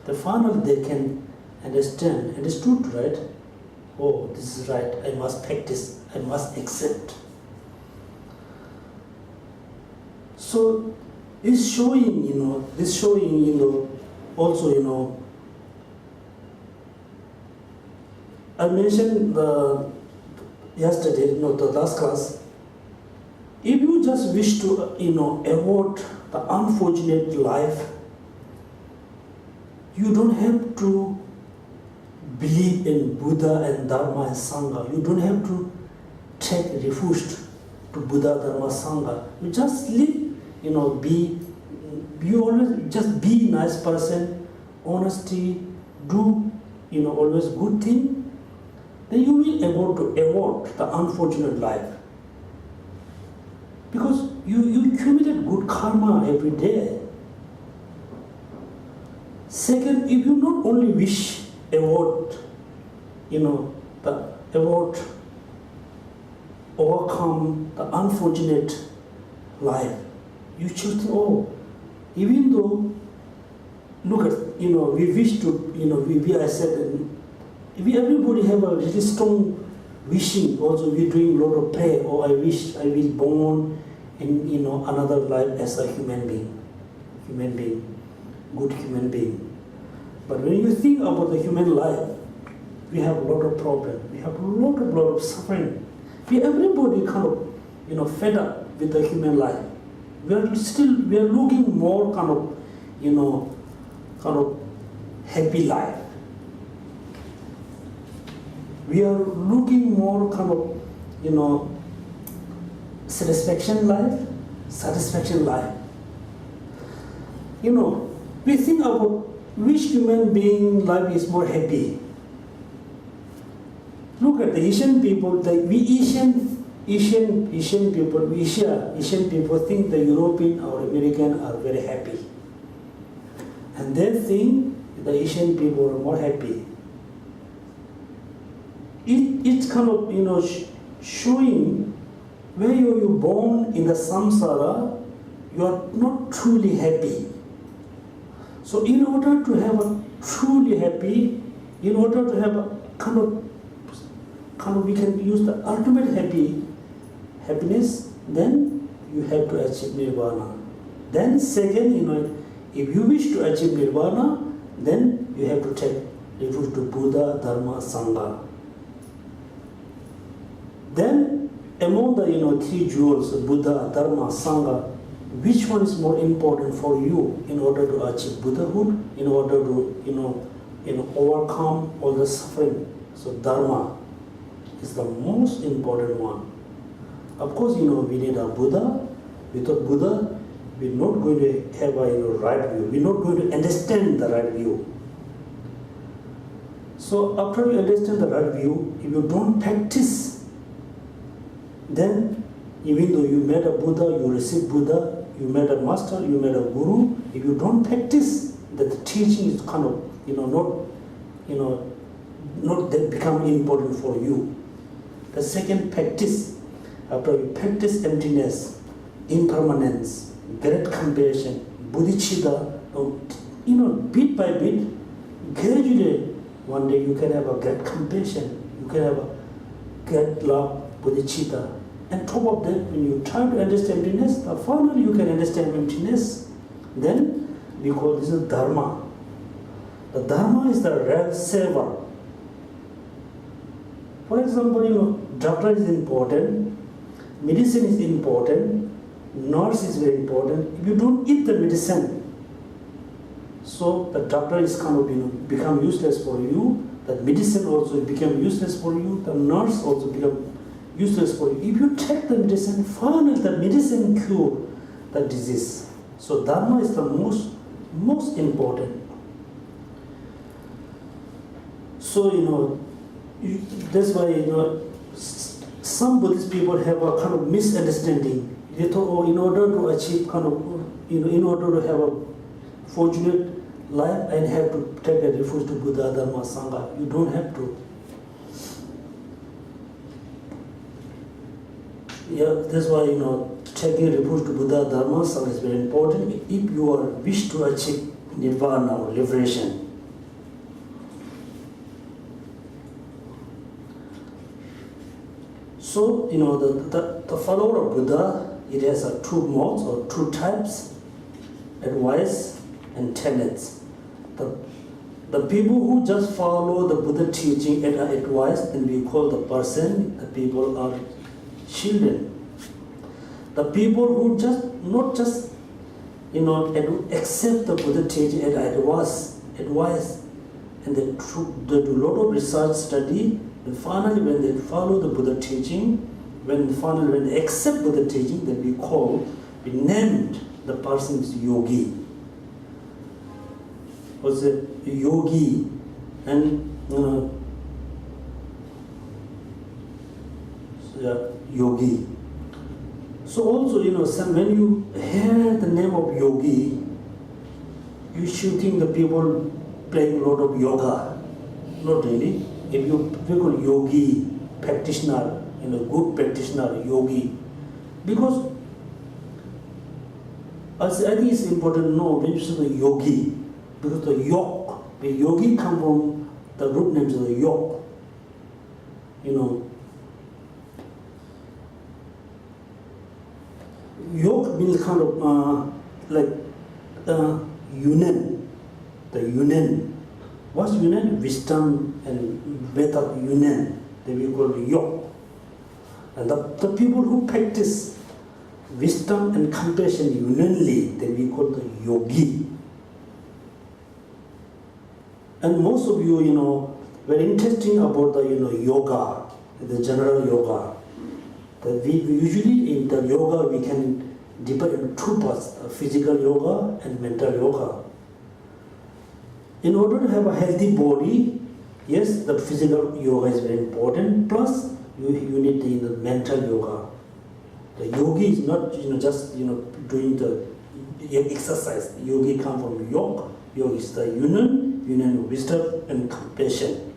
The finally they can understood, right? Oh, this is right, I must practice, I must accept. So is showing, this showing, also, I mentioned yesterday, the last class, if you just wish to, avoid the unfortunate life, you don't have to believe in Buddha and Dharma and Sangha. You don't have to take refuge to Buddha, Dharma, Sangha. You just live, you always just be nice person, honesty, do, always good thing. Then you will be able to avoid the unfortunate life. Because you committed good karma every day. Second, if you not only wish avoid, overcome the unfortunate life, you choose to, even though, look at, we wish to, I said, everybody have a really strong wishing. Also, we're doing a lot of prayer. Oh, I wish I was born in, another life as a human being, good human being. But when you think about the human life, we have a lot of problems. We have a lot of suffering. Everybody kind of, fed up with the human life. We are looking more kind of happy life. We are looking more kind of, satisfaction life. We think about which human being life is more happy. Look at the Asian people, Asian people think the European or American are very happy. And they think the Asian people are more happy. It's kind of, showing where you're born in the samsara, you are not truly happy. So in order to have a truly happy, in order to have a kind of we can use the ultimate happiness, then you have to achieve nirvana. Then second, if you wish to achieve nirvana, then you have to take refuge to Buddha, Dharma, Sangha. Then among the three jewels, Buddha, Dharma, Sangha, which one is more important for you in order to achieve Buddhahood, in order to overcome all the suffering? So Dharma is the most important one. Of course, we need a Buddha. Without Buddha, we're not going to have a right view. We're not going to understand the right view. So after you understand the right view, if you don't practice, then even though you met a Buddha, you received Buddha, you met a master, you met a guru, if you don't practice, that the teaching is kind of, not that become important for you. The second practice, after you practice emptiness, impermanence, great compassion, bodhicitta, bit by bit, gradually, one day you can have a great compassion, you can have a great love, bodhicitta. And top of that, when you try to understand emptiness, finally you can understand emptiness. Then we call this Dharma. The Dharma is the real seva. For example, doctor is important, medicine is important, nurse is very important. If you don't eat the medicine, so the doctor is kind of become useless for you. The medicine also become useless for you. The nurse also become useless for you. If you take the medicine, finally the medicine cure the disease. So Dharma is the most important. So that's why some Buddhist people have a kind of misunderstanding. They thought, in order to achieve in order to have a fortunate life, I have to take a refuge to Buddha, Dharma, Sangha. You don't have to. Yeah, that's why taking refuge to Buddha, Dharma, Sangha is very important if you wish to achieve nirvana or liberation. So the follower of Buddha, it has two modes or two types. advice and tenets. The people who just follow the Buddha teaching and advice, and we call the person, the people are children. The people who just not just accept the Buddha teaching and advice, and they do a lot of research study, and finally when they follow the Buddha teaching, when they accept Buddha teaching, then we named the person as yogi. Was a yogi, and yogi. So also, when you hear the name of yogi, you should think the people playing a lot of yoga. Not really. If you call yogi, practitioner, good practitioner, yogi, because I think it's important to know when you say the yogi, because the yogi come from the root names of the yoke. Yoke means kind of like Yonten. The Yonten. What's Yonten? Wisdom and method Yonten. They will call yoke. And the people who practice wisdom and compassion unanimely, they will call the yogi. And most of you, very interesting about the yoga, the general yoga. We usually in the yoga we can divide in two parts: physical yoga and mental yoga. In order to have a healthy body, yes, the physical yoga is very important. Plus, you need the mental yoga. The yogi is not just doing the exercise. Yogi comes from yoga. Yoga is the union, wisdom and compassion.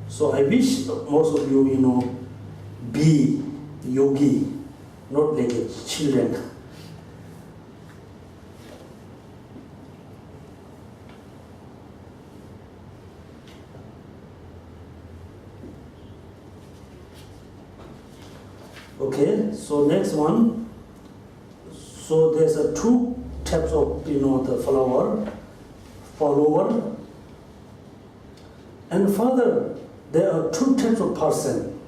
So I wish most of you be yogi, not like children. Okay, so next one. So there's two types of the follower and further there are two types of person.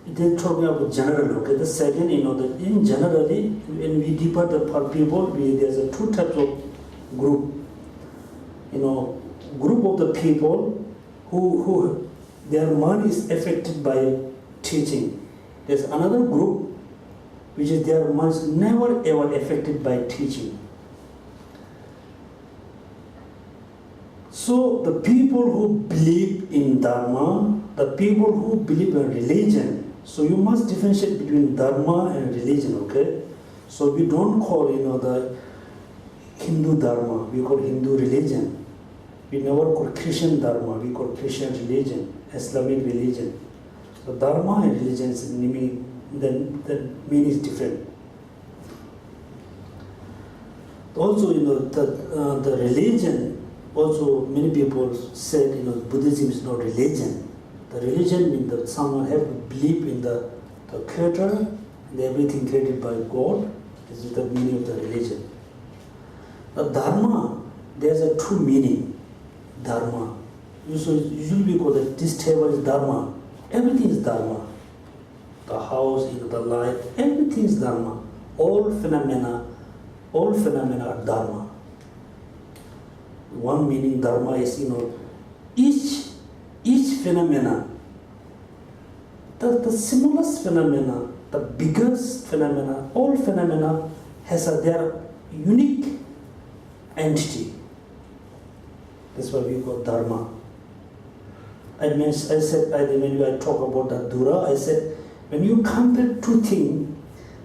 They're talking about general. Okay, the second, that in generally when we divide the people, there's two types of group. Group of the people who their mind is affected by teaching. There's another group which is their mind is never ever affected by teaching. So the people who believe in Dharma, the people who believe in religion, so you must differentiate between Dharma and religion, okay? So we don't call the Hindu Dharma, we call Hindu religion. We never call Christian Dharma, we call Christian religion, Islamic religion. So Dharma and religion, the meaning is different. Also, the religion, also many people said, Buddhism is not religion. The religion means that someone have to believe in the creator and everything created by God. This is the meaning of the religion. The Dharma, there's a true meaning. Dharma. Usually we call that this table is Dharma. Everything is Dharma. The house, the light, everything is Dharma. All phenomena are Dharma. One meaning Dharma is, each phenomena, the smallest phenomena, the biggest phenomena, all phenomena has their unique entity. That's why we call Dharma. When I talk about the Dura, I said, when you compare two things,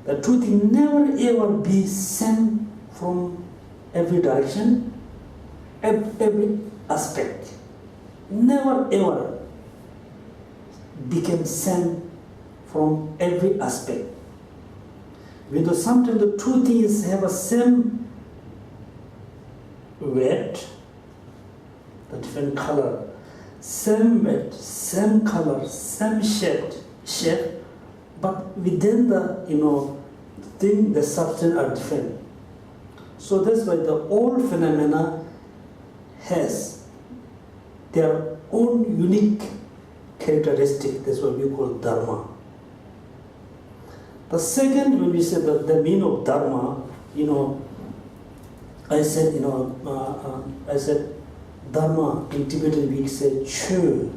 the two things never ever be same from every direction, every aspect. Never ever became same from every aspect. Because sometimes the two things have a same weight, the different color, same weight, same color, same shape, but within the thing, the substance are different. So that's why the all phenomena has their own unique characteristic. That's what we call dharma. The second, when we say the meaning of dharma, I said, dharma in Tibetan we say chö,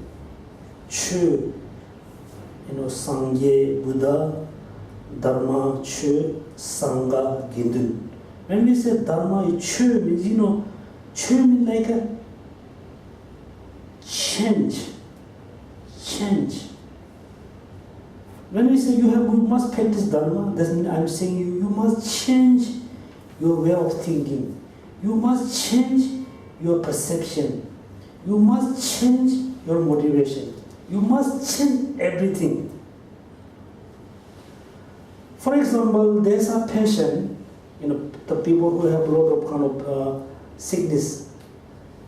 sangye Buddha, dharma chö, sangha gindun. When we say dharma is chö, means chö means like a change. When we say you must practice dharma, that means I'm saying you must change your way of thinking. You must change your perception. You must change your motivation. You must change everything. For example, there's a patient, the people who have a lot of kind of sickness.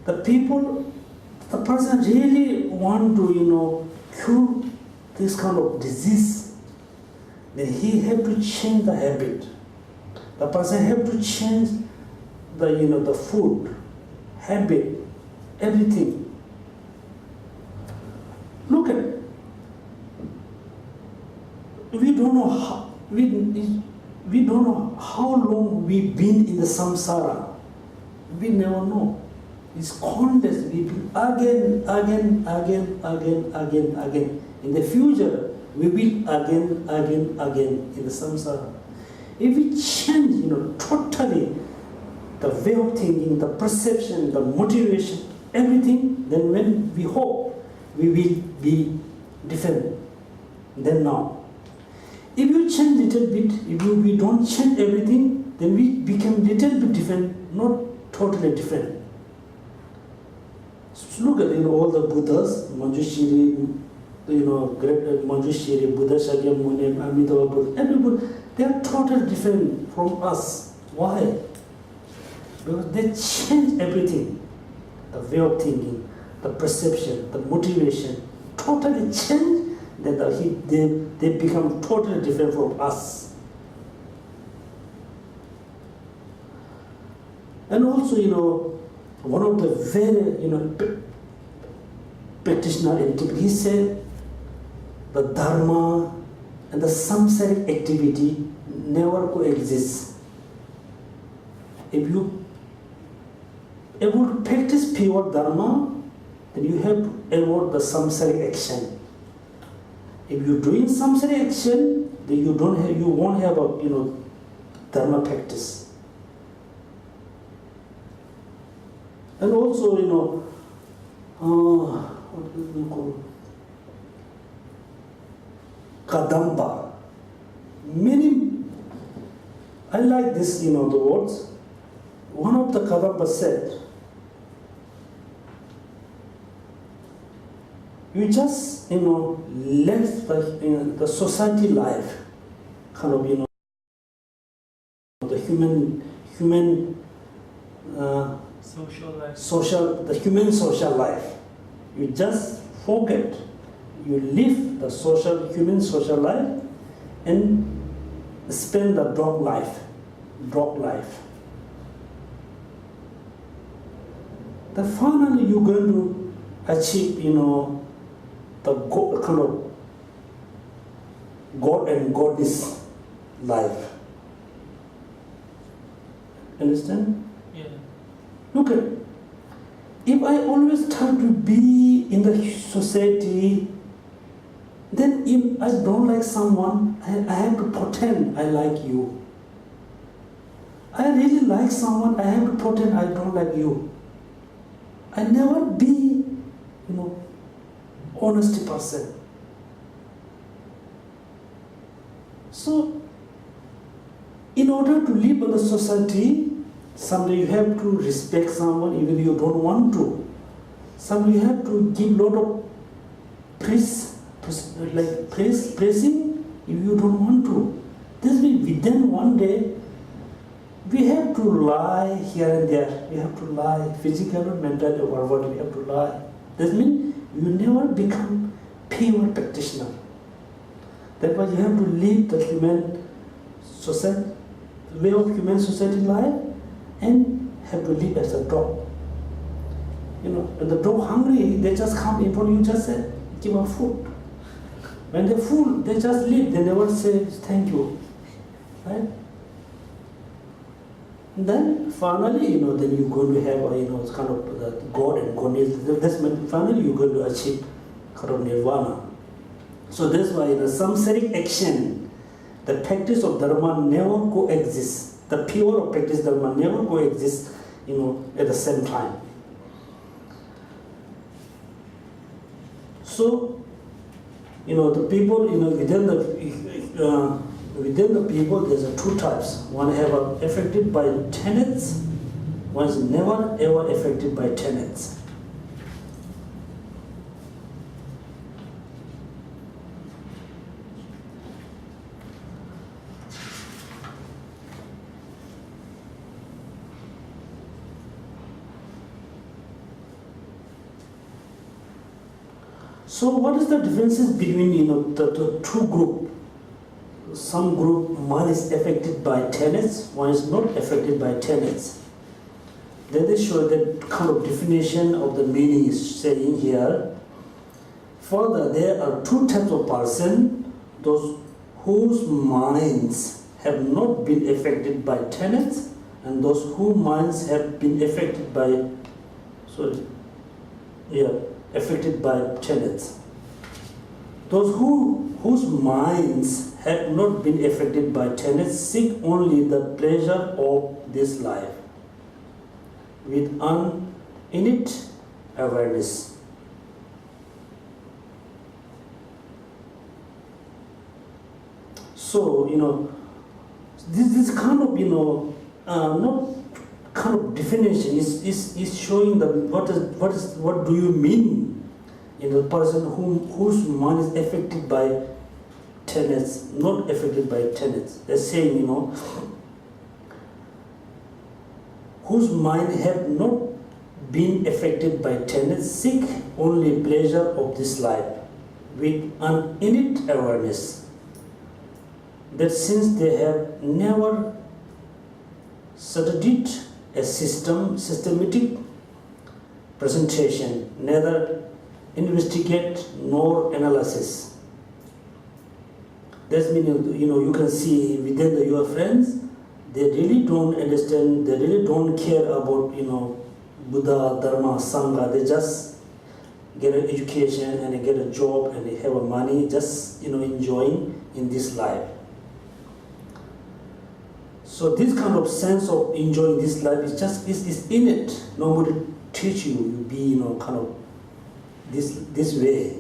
The person really want to, cure this kind of disease. Then he have to change the habit. The person have to change the food, habit, everything. Look at it. We don't know how long we've been in the samsara. We never know. It's countless. We've been again. In the future, we will again in the samsara. If we change, totally the way of thinking, the perception, the motivation, everything, then when we hope, we will be different than now. If you change little bit, if we don't change everything, then we become little bit different, not totally different. So look at all the Buddhas, Manjushri, great Manjushri, Buddha, Shakyamuni, Amitabha Buddha, everybody, they are totally different from us. Why? Because they change everything. The way of thinking, the perception, the motivation, totally change, then they become totally different from us. And also, one of the very, practitioner in Tibet, he said, the dharma and the samsaric activity never coexist. If you able to practice pure dharma, then you have to avoid the samsaric action. If you're doing samsaric action, then you won't have a dharma practice. And also, what do we call Kadamba. I like this, the words. One of the Kadamba said, you just, left the society life, kind of, the human social life. The human social life. You just forget. You live the human social life and spend the dog life. Then finally you're going to achieve, the kind of God and goddess life. Understand? Yeah. Look at it. If I always try to be in the society, then if I don't like someone, I have to pretend I like you. I really like someone, I have to pretend I don't like you. I never be, honest person. So, in order to live in the society, someday you have to respect someone even if you don't want to. Someday you have to give lot of praising if you don't want to. This means within one day, we have to lie here and there. We have to lie, physically, mentally, or what we have to lie. This means you never become pure practitioner. That's why you have to live the human society, way of human society life, and have to live as a dog. When the dog hungry, they just come in front of you, just say, give her food. When they're full, they just leave. They never say thank you, right? And then finally, then you're going to have it's kind of the God and goddess. That's when finally you're going to achieve kind of nirvana. So that's why samsaric action, the practice of dharma never coexists. The pure of practice dharma never coexists, at the same time. So, the people, within the people, there's two types. One have affected by tenets, one is never ever affected by tenets. So what is the differences between the two groups? Some group, one is affected by tenets, one is not affected by tenets. Then they show that kind of definition of the meaning is saying here. Further, there are two types of person: those whose minds have not been affected by tenets, and those whose minds have been affected by, affected by tenets. Those whose minds have not been affected by tenets seek only the pleasure of this life with innate awareness. So, this kind of, not kind of definition is showing the what do you mean in the person whose mind is affected by tenets, not affected by tenets. They're saying, whose mind have not been affected by tenets seek only pleasure of this life with an innate awareness that since they have never studied a systematic presentation, neither investigate nor analysis. That means, you can see within your friends, they really don't understand, they really don't care about, Buddha, Dharma, Sangha. They just get an education and they get a job and they have a money, just, enjoying in this life. So this kind of sense of enjoying this life is innate. Nobody teach you, you be, kind of this way.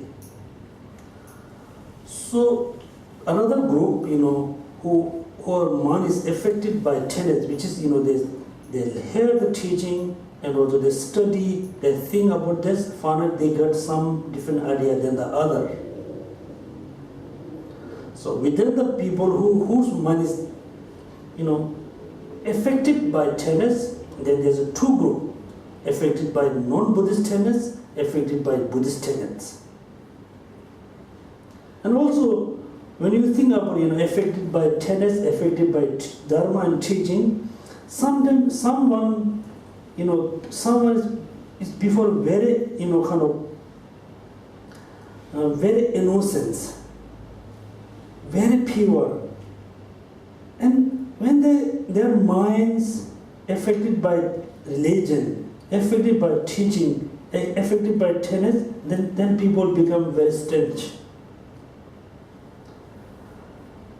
So another group, who mind is affected by tenets, which is, they hear the teaching and also they study, they think about this, finally they get some different idea than the other. So within the people whose mind is, affected by tenets, then there's a two group, affected by non-Buddhist tenets, affected by Buddhist tenets. And also, when you think about, affected by tenets, affected by Dharma and teaching, sometimes someone is before very, very innocent, very pure. And when their minds affected by religion, affected by teaching, affected by tenets, then people become very strange.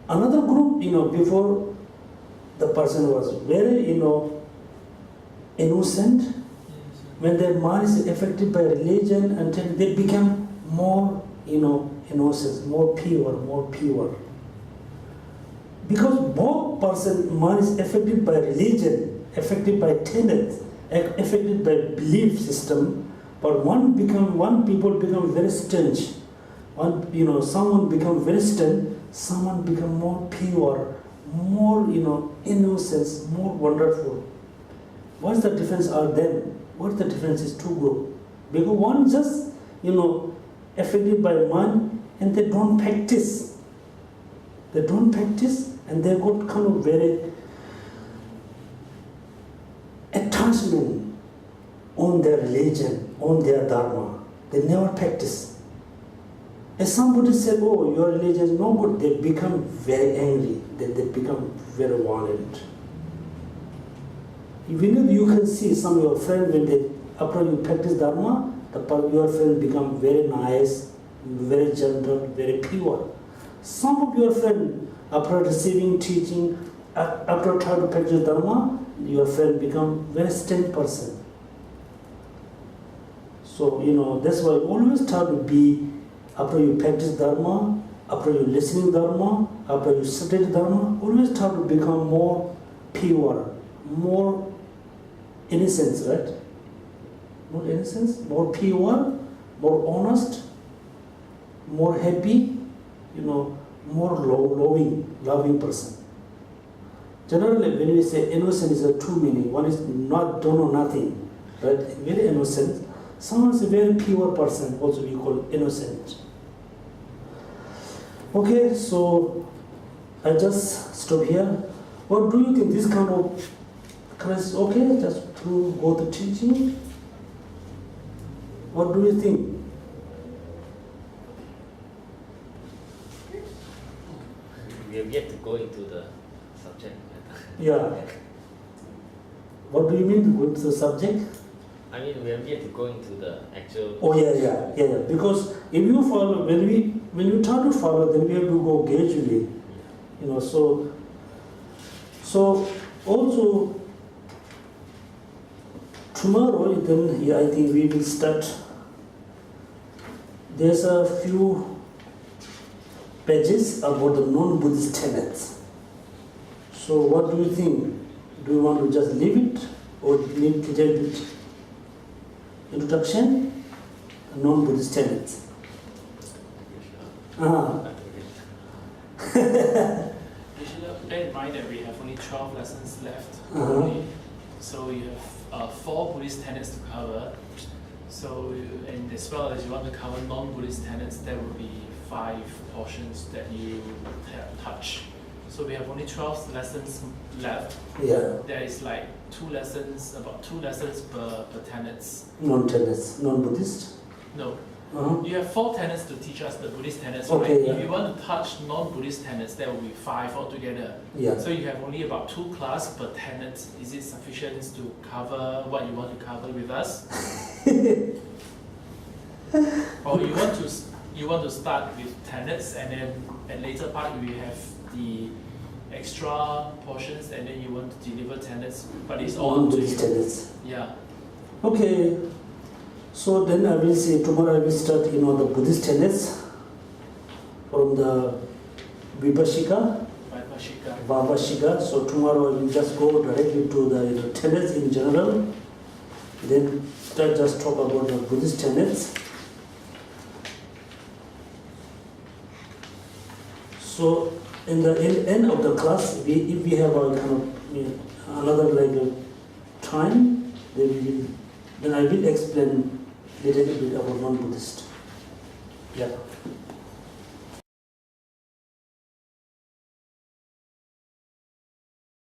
Another group, before the person was very, innocent, when their mind is affected by religion, and they become more, innocent, more pure. Because both person mind is affected by religion, affected by tenets, affected by belief system, but people become very strange. Someone become very strange, someone become more pure, more innocence, more wonderful. What's the difference are them? What the difference is two groups? Because one just affected by mind and they don't practice. They don't practice and they got kind of very attachment on their religion, on their dharma. They never practice. If somebody said, oh, your religion is no good, they become very angry, then they become very violent. Even if you can see some of your friends, when they, after you practice dharma, your friends become very nice, very gentle, very pure. Some of your friends, after receiving teaching, after trying to practice dharma, your friend become very strange person. So, that's why always try to be, after you practice dharma, after you listening dharma, after you study dharma, always try to become more pure, more innocence, right? More innocence, more pure, more honest, more happy, more loving person. Generally, when we say innocent, is a two meaning. One is don't know nothing, right? Very innocent. Someone is a very pure person, also we call innocent. Okay, so I just stop here. What do you think? This kind of class is okay? Just to go to teaching? What do you think? We have yet to go into the subject. Yeah. What do you mean go into the subject? I mean, we have yet to go into the actual. Oh yeah. Because if you follow, when you try to follow, then we have to go gradually. So also tomorrow, then I think we will start. There's a few pages about the non-Buddhist tenets. So what do you think? Do you want to just leave it or need a little bit introduction? Non-Buddhist tenets. You should bear in mind that we have only 12 lessons left. So you have 4 Buddhist tenets to cover. So, and as well as you want to cover non-Buddhist tenets, there will be 5 portions that you touch. So we have only 12 lessons left. Yeah. There is like about 2 lessons per tenets. Non-tenets, non-Buddhist? No. You have 4 tenets to teach us the Buddhist tenets, okay, right? Yeah. If you want to touch non-Buddhist tenets, there will be 5 altogether. Yeah. So you have only about 2 classes per tenet. Is it sufficient to cover what you want to cover with us? Or you want to start with tenets, and then at later part we have the extra portions, and then you want to deliver tenets, but it's all to you. Tenets. Yeah. Okay. So then I will say tomorrow I will start, the Buddhist tenets from the Vibhashika. So tomorrow I will just go directly to the tenets in general. Then just talk about the Buddhist tenets. So in the end of the class, if we have a kind of another time, then I will explain a little bit about non-Buddhist. Yeah.